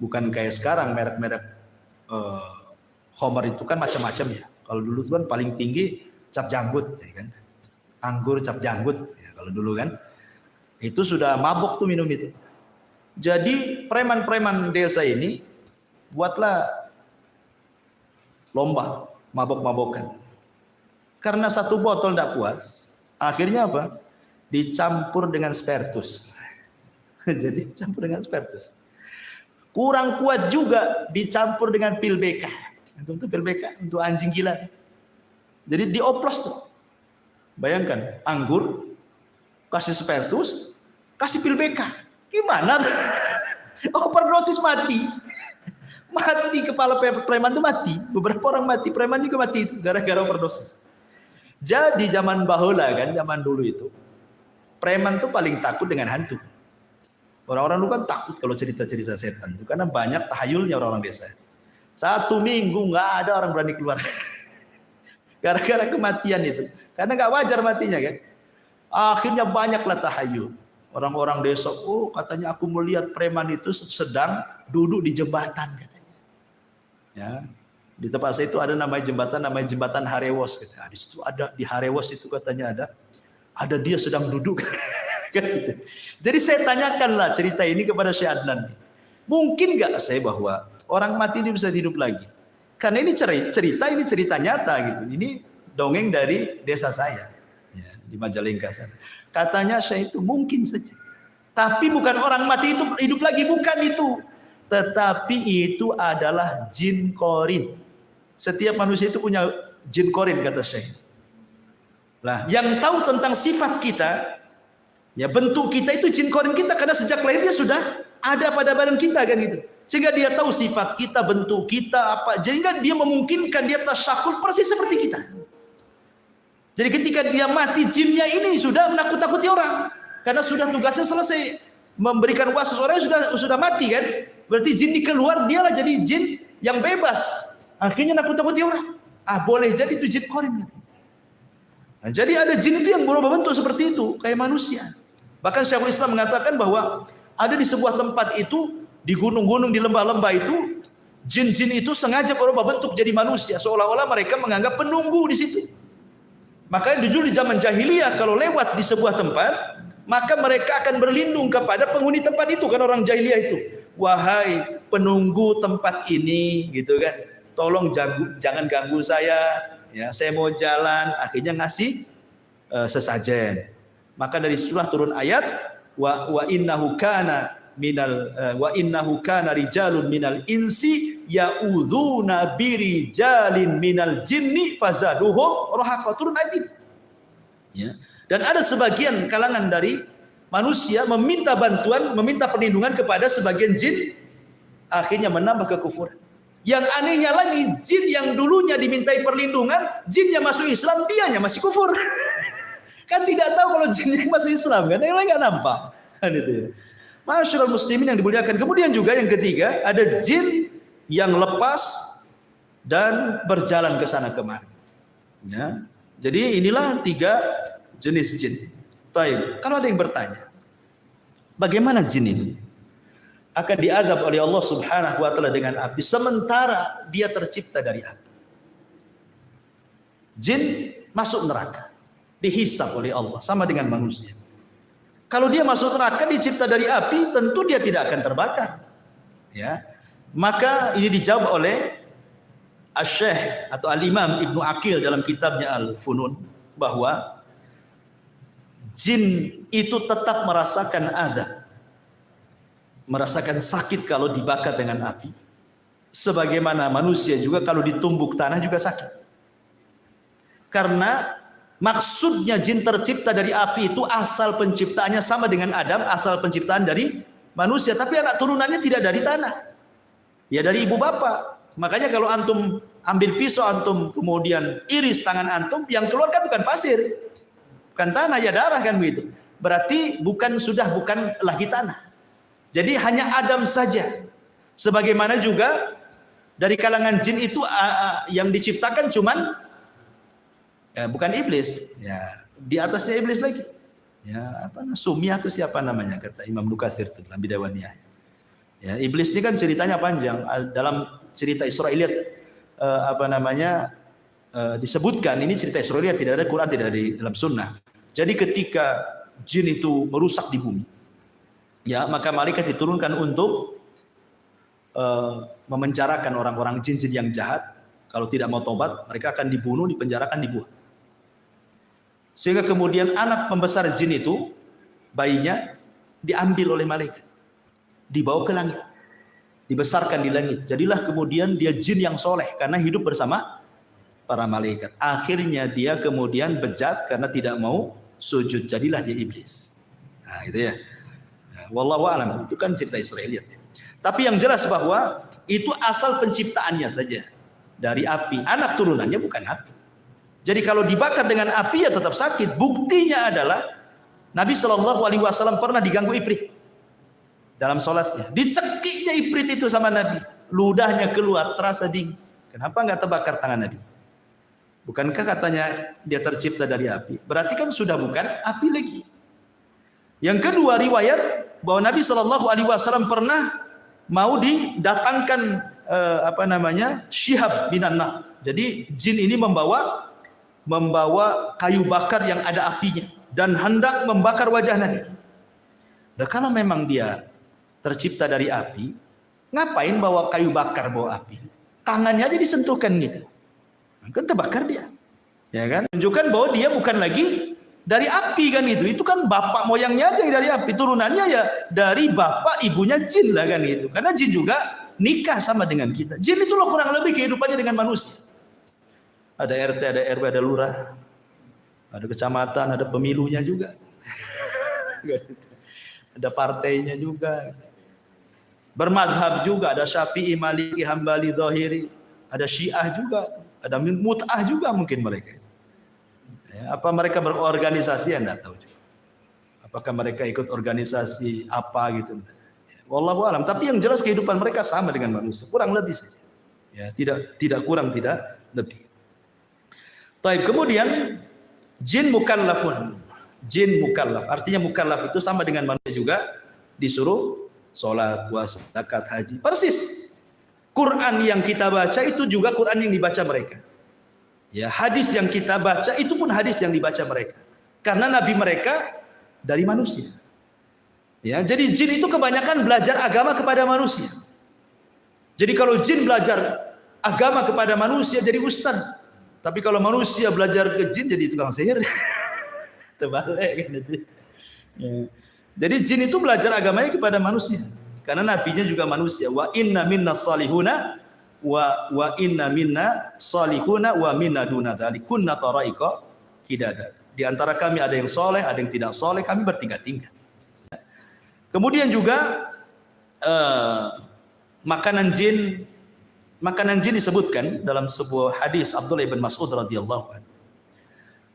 bukan kayak sekarang merek-merek Homer itu kan macam-macam ya. Kalau dulu itu kan paling tinggi cap janggut, ya kan? Anggur cap janggut, ya, kalau dulu kan. Itu sudah mabok tuh minum itu. Jadi preman-preman desa ini buatlah lomba mabok-mabokan. Karena satu botol tidak puas, akhirnya apa? Dicampur dengan spiritus. Jadi dicampur dengan spiritus. Kurang kuat juga dicampur dengan pil BK. Untuk pil BK, untuk anjing gila. Jadi dioplos tuh. Bayangkan, anggur, kasih spiritus, kasih pil BK. Gimana? Overdosis mati. Mati kepala preman itu mati. Beberapa orang mati, preman juga mati itu gara-gara overdosis. Jadi zaman bahula kan, zaman dulu itu, preman tuh paling takut dengan hantu. Orang-orang dulu kan takut kalau cerita-cerita setan itu karena banyak tahayulnya orang-orang desa. 1 minggu nggak ada orang berani keluar gara-gara kematian itu. Karena nggak wajar matinya kan. Akhirnya banyaklah tahayul. Orang-orang desa, oh katanya aku melihat preman itu sedang duduk di jembatan katanya. Ya, di tempat saya itu ada namanya jembatan Harewos. Nah, di situ ada di Harewos itu katanya ada dia sedang duduk. Jadi saya tanyakanlah cerita ini kepada Syekh Adnan. Mungkin nggak saya bahwa orang mati ini bisa hidup lagi? Karena ini cerita nyata gitu. Ini dongeng dari desa saya, ya, di Majalengka sana. Katanya saya itu mungkin saja. Tapi bukan orang mati itu hidup lagi, bukan itu. Tetapi itu adalah jin korin. Setiap manusia itu punya jin korin kata Syekh. Lah, yang tahu tentang sifat kita, ya bentuk kita itu jin korin kita karena sejak lahir dia sudah ada pada badan kita kan gitu. Sehingga dia tahu sifat kita, bentuk kita apa. Jadi kan dia memungkinkan dia tasyakul persis seperti kita. Jadi ketika dia mati, jinnya ini sudah menakut-takuti orang karena sudah tugasnya selesai memberikan waswas orang sudah mati kan. Berarti jin keluar dialah jadi jin yang bebas. Akhirnya nakut-takuti orang. Boleh jadi itu jin korin. Nah, jadi ada jin itu yang berubah bentuk seperti itu kayak manusia. Bahkan Syekhul Islam mengatakan bahwa ada di sebuah tempat itu, di gunung-gunung, di lembah-lembah itu, jin-jin itu sengaja berubah bentuk jadi manusia, seolah-olah mereka menganggap penunggu di situ. Makanya dulu di zaman jahiliyah kalau lewat di sebuah tempat, maka mereka akan berlindung kepada penghuni tempat itu kan, orang jahiliyah itu. Wahai penunggu tempat ini, gitu kan. Tolong jangan ganggu saya, ya, saya mau jalan. Akhirnya ngasih sesajen. Maka dari situlah turun ayat wa innahu kana rijalun minal insi ya'udzuna birijalin minal jinni fazaduhum rahaqa. Turun ayat ini. Ya. Dan ada sebagian kalangan dari manusia meminta bantuan, meminta perlindungan kepada sebagian jin, akhirnya menambah kekufuran. Yang anehnya lagi, jin yang dulunya dimintai perlindungan, jinnya masuk Islam, dianya masih kufur. Kan tidak tahu kalau jinnya masuk Islam kan, yang lain nggak nampak. Kan itu ya. Masyaallah muslimin yang dimuliakan. Kemudian juga yang ketiga, ada jin yang lepas dan berjalan ke sana kemari. Ya. Jadi inilah 3 jenis jin. Baik, kalau ada yang bertanya, bagaimana jin itu akan diazab oleh Allah Subhanahu wa taala dengan api sementara dia tercipta dari api? Jin masuk neraka, dihisab oleh Allah sama dengan manusia. Kalau dia masuk neraka dicipta dari api, tentu dia tidak akan terbakar. Ya. Maka ini dijawab oleh Asy-Syaikh atau Al-Imam Ibnu Aqil dalam kitabnya Al-Funun bahwa jin itu tetap merasakan azab, merasakan sakit kalau dibakar dengan api, sebagaimana manusia juga kalau ditumbuk tanah juga sakit. Karena maksudnya jin tercipta dari api itu asal penciptaannya sama dengan Adam, asal penciptaan dari manusia, tapi anak turunannya tidak dari tanah, ya dari ibu bapak. Makanya kalau antum ambil pisau, antum kemudian iris tangan antum, yang keluar kan bukan pasir, bukan tanah, ya darah kan begitu. Berarti bukan lagi tanah. Jadi hanya Adam saja. Sebagaimana juga dari kalangan jin itu yang diciptakan cuman bukan iblis, ya di atasnya iblis lagi. Ya apa Sumiyah itu siapa namanya, kata Imam Nukatsir dalam Bidawaniyah. Ya iblis ini kan ceritanya panjang. Dalam cerita Israiliyat disebutkan, ini cerita Israiliyat, tidak ada Quran, tidak ada di dalam sunnah. Jadi ketika jin itu merusak di bumi, ya maka malaikat diturunkan untuk memenjarakan orang-orang jin-jin yang jahat. Kalau tidak mau tobat, mereka akan dibunuh, dipenjarakan, dibuang. Sehingga kemudian anak pembesar jin itu, bayinya diambil oleh malaikat, dibawa ke langit, dibesarkan di langit. Jadilah kemudian dia jin yang soleh karena hidup bersama para malaikat. Akhirnya dia kemudian bejat karena tidak mau sujud, jadilah dia iblis. Nah itu ya. Nah, wallahu a'lam, itu kan cerita Israiliyat. Tapi yang jelas bahwa itu asal penciptaannya saja dari api, anak turunannya bukan api. Jadi kalau dibakar dengan api ya tetap sakit. Buktinya adalah Nabi SAW pernah diganggu ifrit dalam sholatnya. Dicekiknya ifrit itu sama Nabi, ludahnya keluar terasa dingin. Kenapa nggak terbakar tangan Nabi? Bukankah katanya dia tercipta dari api? Berarti kan sudah bukan api lagi. Yang kedua, riwayat bahwa Nabi SAW pernah mau didatangkan syihab minan nar. Jadi jin ini membawa kayu bakar yang ada apinya dan hendak membakar wajah Nabi. Dan kalau memang dia tercipta dari api, ngapain bawa kayu bakar, bawa api? Tangannya aja disentuhkan gitu, kan terbakar dia, ya kan? Tunjukkan bahwa dia bukan lagi dari api kan itu kan bapak moyangnya aja yang dari api, turunannya ya dari bapak ibunya jin lah kan itu. Karena jin juga nikah sama dengan kita. Jin itu loh kurang lebih kehidupannya dengan manusia. Ada RT, ada RW, ada lurah, ada kecamatan, ada pemilunya juga, ada partainya juga, bermadhab juga, ada Syafi'i, Maliki, Hambali, Zahiri, ada Syiah juga, ada Mut'ah juga mungkin mereka. Ya, apa mereka berorganisasi? Anda tahu juga. Apakah mereka ikut organisasi apa gitu? Wallahu a'lam. Tapi yang jelas kehidupan mereka sama dengan manusia, kurang lebih saja. Ya, tidak kurang, tidak lebih. Baik, kemudian jin mukallafun. Jin mukallaf, artinya mukallaf itu sama dengan manusia juga, disuruh sholat, puasa, zakat, haji. Persis. Quran yang kita baca itu juga Quran yang dibaca mereka. Ya, hadis yang kita baca itu pun hadis yang dibaca mereka. Karena nabi mereka dari manusia. Ya, jadi jin itu kebanyakan belajar agama kepada manusia. Jadi kalau jin belajar agama kepada manusia jadi ustaz. Tapi kalau manusia belajar ke jin jadi tukang sihir. Terbalik kan itu. Ya. Jadi jin itu belajar agamanya kepada manusia. Karena nabinya juga manusia. Wa inna minna salihuna wa inna minna salihuna wa minna duna dzalik kunna tara'iqa qidada. Di antara kami ada yang soleh, ada yang tidak soleh, kami bertingkat-tingkat. Kemudian juga makanan jin disebutkan dalam sebuah hadis Abdullah bin Mas'ud radhiyallahu anhu.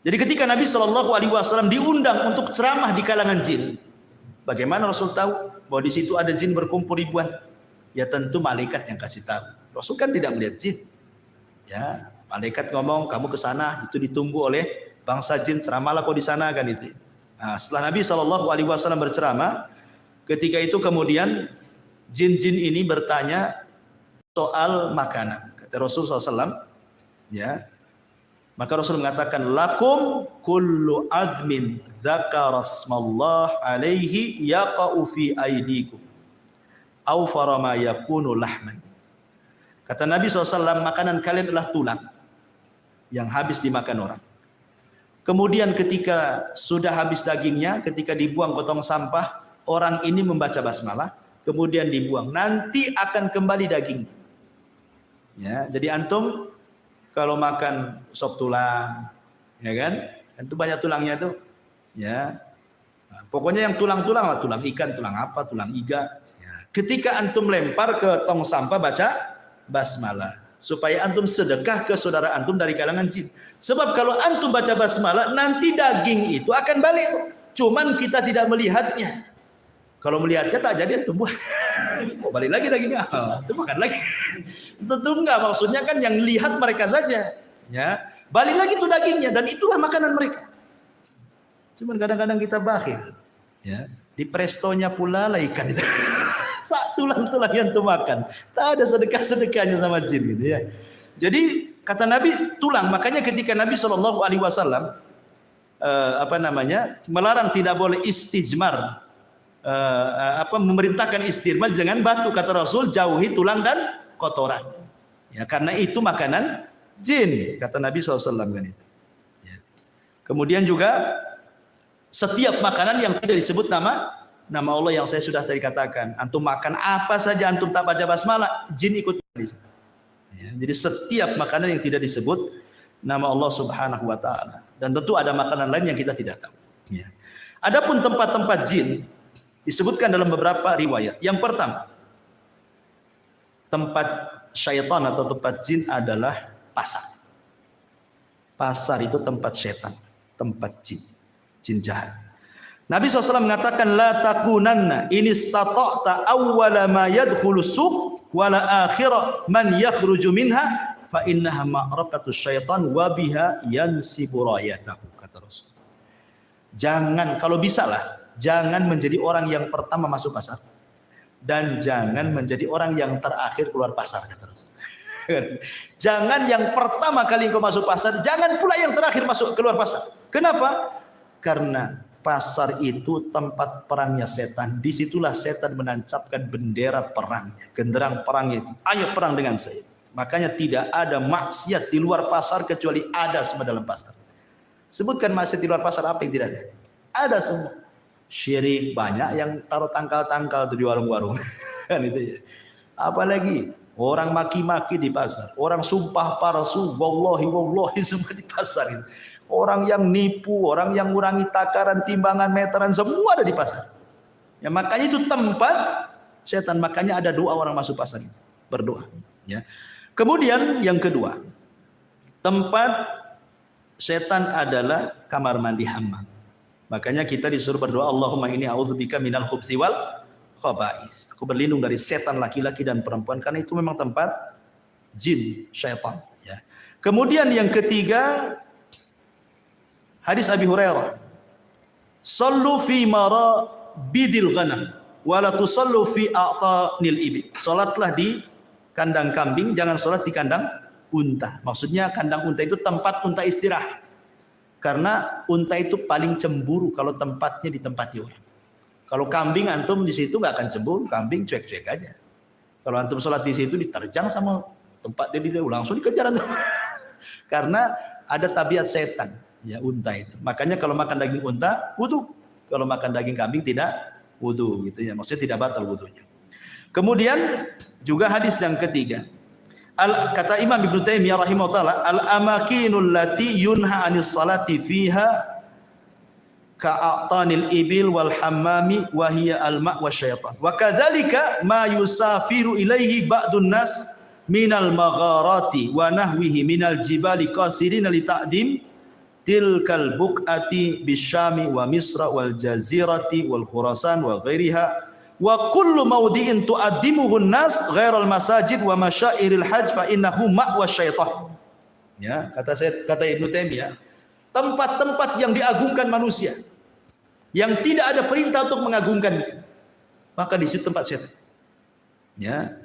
Jadi ketika Nabi SAW diundang untuk ceramah di kalangan jin, bagaimana Rasul tahu bahwa di situ ada jin berkumpul ribuan? Ya tentu malaikat yang kasih tahu. Rasul kan tidak melihat jin. Ya, malaikat ngomong kamu ke sana, itu ditunggu oleh bangsa jin, ceramahlah kau di sana kan itu. Nah, setelah Nabi SAW berceramah, ketika itu kemudian jin-jin ini bertanya soal makanan. Kata Rasul SAW, ya, maka Rasul mengatakan, lakum kullu admin dzakarasmallah alaihi yaqa'u fi aidikum au farama yakunu lahman. Kata Nabi SAW, makanan kalian adalah tulang yang habis dimakan orang. Kemudian ketika sudah habis dagingnya, ketika dibuang ke tong sampah, orang ini membaca basmalah, kemudian dibuang. Nanti akan kembali dagingnya. Ya, jadi antum kalau makan sop tulang, ya kan? Itu banyak tulangnya tuh. Ya. Nah, pokoknya yang tulang-tulang lah, tulang ikan, tulang apa, tulang iga. Ya. Ketika antum lempar ke tong sampah baca basmalah supaya antum sedekah ke saudara antum dari kalangan jin. Sebab kalau antum baca basmalah nanti daging itu akan balik. Cuman kita tidak melihatnya. Kalau melihatnya tak jadi antum buat. Oh, balik lagi dagingnya. Itu makan lagi. Tentu enggak, maksudnya kan yang lihat mereka saja. Ya, balik lagi tuh dagingnya dan itulah makanan mereka. Cuman kadang-kadang kita bakhil. Ya, di prestonya pula lah ikan itu. Tulang-tulang yang tuh makan. Tak ada sedekah-sedekahnya sama jin gitu ya. Jadi kata Nabi tulang, makanya ketika Nabi SAW melarang tidak boleh istijmar, memerintahkan istijmar dengan batu, kata Rasul jauhi tulang dan kotoran. Ya, karena itu makanan jin, kata Nabi SAW kan itu. Ya. Kemudian juga setiap makanan yang tidak disebut nama Allah yang saya sudah katakan, antum makan apa saja antum tak baca basmalah, jin ikut di situ. Ya, jadi setiap makanan yang tidak disebut nama Allah Subhanahu wa taala, dan tentu ada makanan lain yang kita tidak tahu. Ya. Adapun tempat-tempat jin disebutkan dalam beberapa riwayat. Yang pertama, tempat syaitan atau tempat jin adalah pasar. Pasar itu tempat syaitan, tempat jin, jin jahat. Nabi SAW mengatakan, la takunanna in istata'ta awwala ma yadkhulu suq wala akhira man yakhruju minha fa innaha ma'raqatu syaitan wa biha yansibu rayatahu, kata Rasul. Jangan, kalau bisa lah, jangan menjadi orang yang pertama masuk pasar dan jangan menjadi orang yang terakhir keluar pasar, kata Rasul. Jangan yang pertama kali engkau masuk pasar, jangan pula yang terakhir masuk keluar pasar. Kenapa? Karena pasar itu tempat perangnya setan. Disitulah setan menancapkan bendera perangnya, genderang perangnya itu. Ayo perang dengan saya. Makanya tidak ada maksiat di luar pasar kecuali ada semua dalam pasar. Sebutkan maksiat di luar pasar apa yang tidak ada? Ada semua. Syirik banyak yang taruh tangkal-tangkal di warung-warung. Kan itu ya. Apalagi orang maki-maki di pasar, orang sumpah palsu, wallahi semua di pasar itu. Orang yang nipu, orang yang ngurangi takaran, timbangan, meteran, semua ada di pasar. Ya, makanya itu tempat setan. Makanya ada doa orang masuk pasar itu, berdoa. Ya. Kemudian yang kedua, tempat setan adalah kamar mandi hammam. Makanya kita disuruh berdoa, Allahumma inni a'udzubika minal khubthi wal khaba'is. Aku berlindung dari setan laki-laki dan perempuan, karena itu memang tempat jin, syaitan. Ya. Kemudian yang ketiga, hadis Abi Hurairah, sallu fi marabidil ghanam wa la tusallu fi a'tanil ibil. Salatlah di kandang kambing, jangan salat di kandang unta. Maksudnya kandang unta itu tempat unta istirahat. Karena unta itu paling cemburu kalau tempatnya di tempat orang. Kalau kambing antum di situ enggak akan cemburu, kambing cuek-cuek aja. Kalau antum salat di situ diterjang sama tempat dia langsung dikejar antum. Karena ada tabiat setan. Ya, unta itu. Makanya kalau makan daging unta wudu, kalau makan daging kambing tidak wudu gitu ya. Maksudnya tidak batal wudunya. Kemudian juga hadis yang ketiga. Kata Imam Ibnu Taimiyah rahimahullah, al-amakinul lati yunha 'anis salati fiha ka'atanil ibil wal hammami wa hiya al-ma' wasyaitan. Wa kadzalika ma yusafiru ilaihi ba'dun nas minal magharati wa nahwihi minal jibali qasirin li ta'dim tilkal buq'ati bisyami wa misra wal jazirati wal khurasan wa ghairiha wa kullu mawdi'in tu'addimuhu an-nas ghairal masajid wa masyairil hajj fa innahu ma'wa syaitan. Ya, kata Ibnu Taimiyah, tempat-tempat yang diagungkan manusia yang tidak ada perintah untuk mengagungkannya, maka di situ tempat setan. Ya.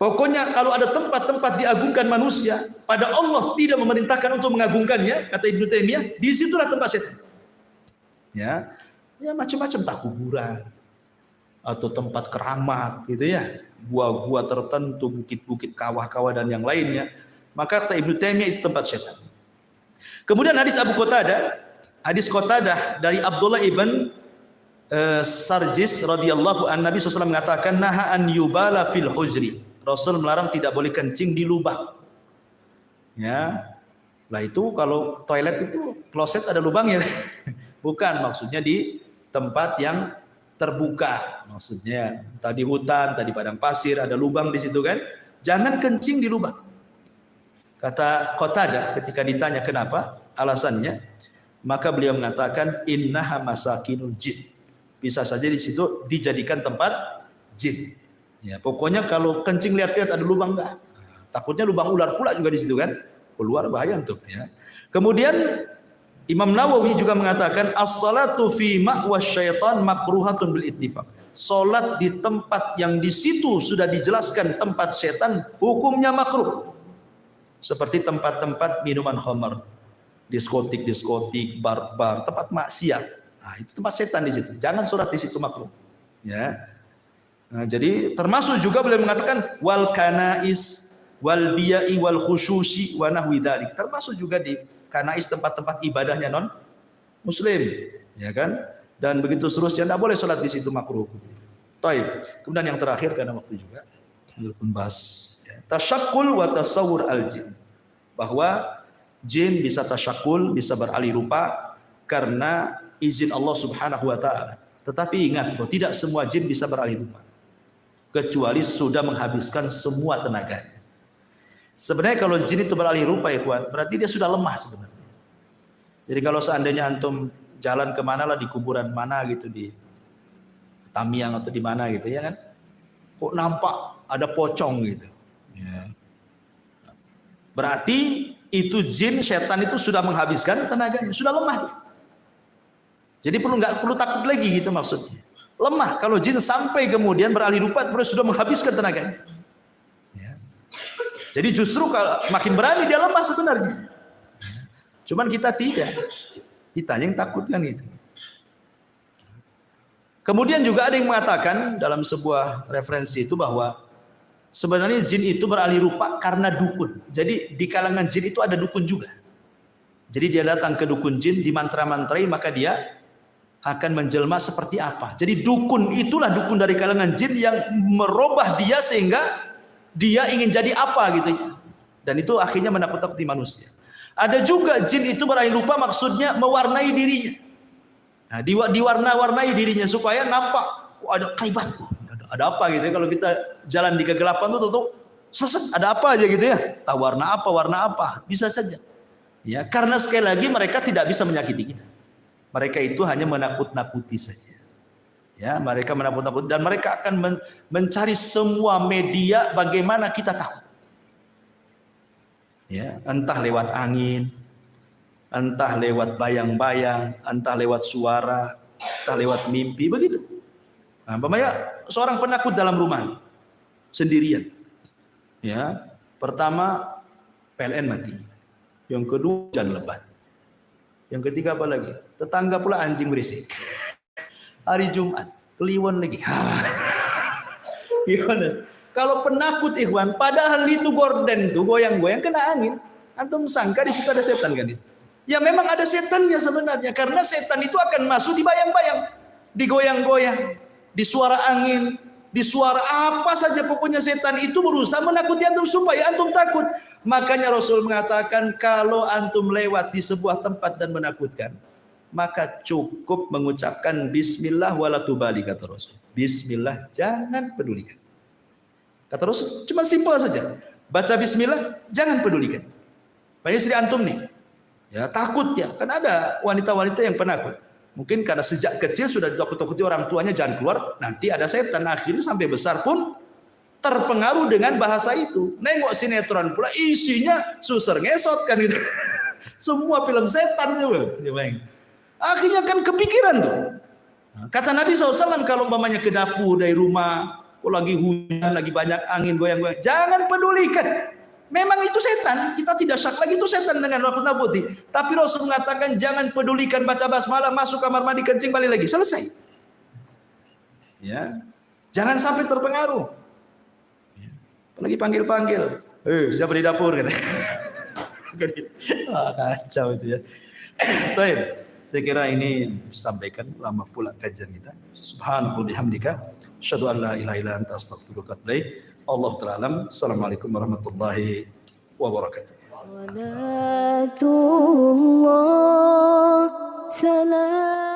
Pokoknya kalau ada tempat-tempat diagungkan manusia, pada Allah tidak memerintahkan untuk mengagungkannya, kata Ibnu Taimiyah, di situlah tempat setan. Ya. Ya macam-macam, tak kuburan atau tempat keramat gitu ya, gua-gua tertentu, bukit-bukit, kawah-kawah dan yang lainnya, maka kata Ibnu Taimiyah itu tempat setan. Kemudian hadis Abu Qatadah, hadis Qatadah dari Abdullah ibn Sarjis radhiyallahu an, Nabi SAW mengatakan naha an yubala fil hujri. Rasul melarang tidak boleh kencing di lubang. Ya. Lah itu kalau toilet itu kloset ada lubangnya. Bukan, maksudnya di tempat yang terbuka. Maksudnya tadi hutan, tadi padang pasir, ada lubang di situ kan. Jangan kencing di lubang. Kata Qatadah ketika ditanya kenapa, alasannya, maka beliau mengatakan innaha masakinul jin. Bisa saja di situ dijadikan tempat jin. Ya, pokoknya kalau kencing lihat-lihat ada lubang enggak. Takutnya lubang ular pula juga di situ kan. Keluar bahaya tuh ya. Kemudian Imam Nawawi juga mengatakan as-salatu fi ma'was syaitan makruhatun bil ittifaq. Salat di tempat yang di situ sudah dijelaskan tempat setan hukumnya makruh. Seperti tempat-tempat minuman khamar, diskotik, bar-bar, tempat maksiat. Nah, itu tempat setan di situ. Jangan salat di situ, makruh. Ya. Nah, jadi termasuk juga beliau mengatakan wal kanais wal biya'i wal khususi wa nahwi dzalik. Termasuk juga di kanais tempat-tempat ibadahnya non muslim, ya kan? Dan begitu seterusnya, tidak boleh salat di situ, makruh. Baik. Kemudian yang terakhir karena waktu juga pun bahas ya, tasyakkul wa tasawwur al-jin. Bahwa jin bisa tasyakul, bisa beralih rupa karena izin Allah Subhanahu wa taala. Tetapi ingat bahwa tidak semua jin bisa beralih rupa, kecuali sudah menghabiskan semua tenaganya. Sebenarnya kalau jin itu beralih rupa, ikhwan, berarti dia sudah lemah sebenarnya. Jadi kalau seandainya antum jalan kemana lah, di kuburan mana gitu, di Tamiang atau di mana gitu ya kan, kok nampak ada pocong gitu ya. Berarti itu jin, setan itu sudah menghabiskan tenaganya, sudah lemah dia. Jadi nggak perlu takut lagi gitu maksudnya. Lemah kalau jin sampai kemudian beralih rupa sudah menghabiskan tenaganya. Ya. Jadi justru kalau makin berani dia lemah sebenarnya. Cuman kita tidak. Kita yang takut kan gitu. Kemudian juga ada yang mengatakan dalam sebuah referensi itu bahwa sebenarnya jin itu beralih rupa karena dukun. Jadi di kalangan jin itu ada dukun juga. Jadi dia datang ke dukun jin, dimantra-mantrai, maka dia akan menjelma seperti apa. Jadi dukun itulah dukun dari kalangan jin yang merubah dia sehingga dia ingin jadi apa gitu ya. Dan itu akhirnya menakut-nakuti manusia. Ada juga jin itu beralih rupa maksudnya mewarnai dirinya. Nah, diwarna-warnai dirinya supaya nampak kok ada kaibat. Ada apa gitu ya, kalau kita jalan di kegelapan tuh seset ada apa aja gitu ya. Tahu warna apa, bisa saja. Ya, karena sekali lagi mereka tidak bisa menyakiti kita. Mereka itu hanya menakut-nakuti saja. Ya, mereka menakut-nakuti dan mereka akan mencari semua media bagaimana kita takut. Ya, entah lewat angin, entah lewat bayang-bayang, entah lewat suara, entah lewat mimpi, begitu. Nah, umpamanya seorang penakut dalam rumah sendirian. Ya, pertama PLN mati. Yang kedua hujan lebat. Yang ketiga apa lagi? Tetangga pula anjing berisik. Hari Jumat, kliwon lagi. Gimana? Kalau penakut ikhwan, padahal itu gorden tuh goyang-goyang kena angin. Antum sangka di situ ada setan kan itu? Ya memang ada setannya sebenarnya, karena setan itu akan masuk di bayang-bayang, digoyang-goyang, di suara angin, di suara apa saja, pokoknya setan itu berusaha menakuti antum supaya antum takut. Makanya Rasul mengatakan kalau antum lewat di sebuah tempat dan menakutkan, maka cukup mengucapkan bismillah wala tubali, kata Rasul. Bismillah, jangan pedulikan. Kata Rasul, cuma simpel saja. Baca bismillah, jangan pedulikan. Banyak istri antum nih, ya takut ya, kan ada wanita-wanita yang penakut. Mungkin karena sejak kecil sudah ditakut-takuti orang tuanya jangan keluar, nanti ada setan. Akhirnya sampai besar pun terpengaruh dengan bahasa itu. Nengok sinetron pula isinya suser ngesot kan gitu. Semua film setan juga. Akhirnya kan kepikiran tuh. Kata Nabi SAW, kalau umpamanya ke dapur dari rumah, lagi hujan, lagi banyak angin goyang-goyang, jangan pedulikan. Memang itu setan, kita tidak syak lagi itu setan dengan nakut-nakuti. Tapi Rasul mengatakan jangan pedulikan, baca basmalah, masuk kamar mandi, kencing, balik lagi, selesai. Ya, jangan sampai terpengaruh. Lagi panggil-panggil, siapa di dapur kata. Kacau itu ya. Baik, saya kira ini disampaikan, lama pula kajian kita. Subhanallah bihamdika, asyhadu an la ilaha illa anta astaghfiruka wa atubu ilaik. Allah ta'ala. Assalamualaikum warahmatullahi wabarakatuh. Salatullah salam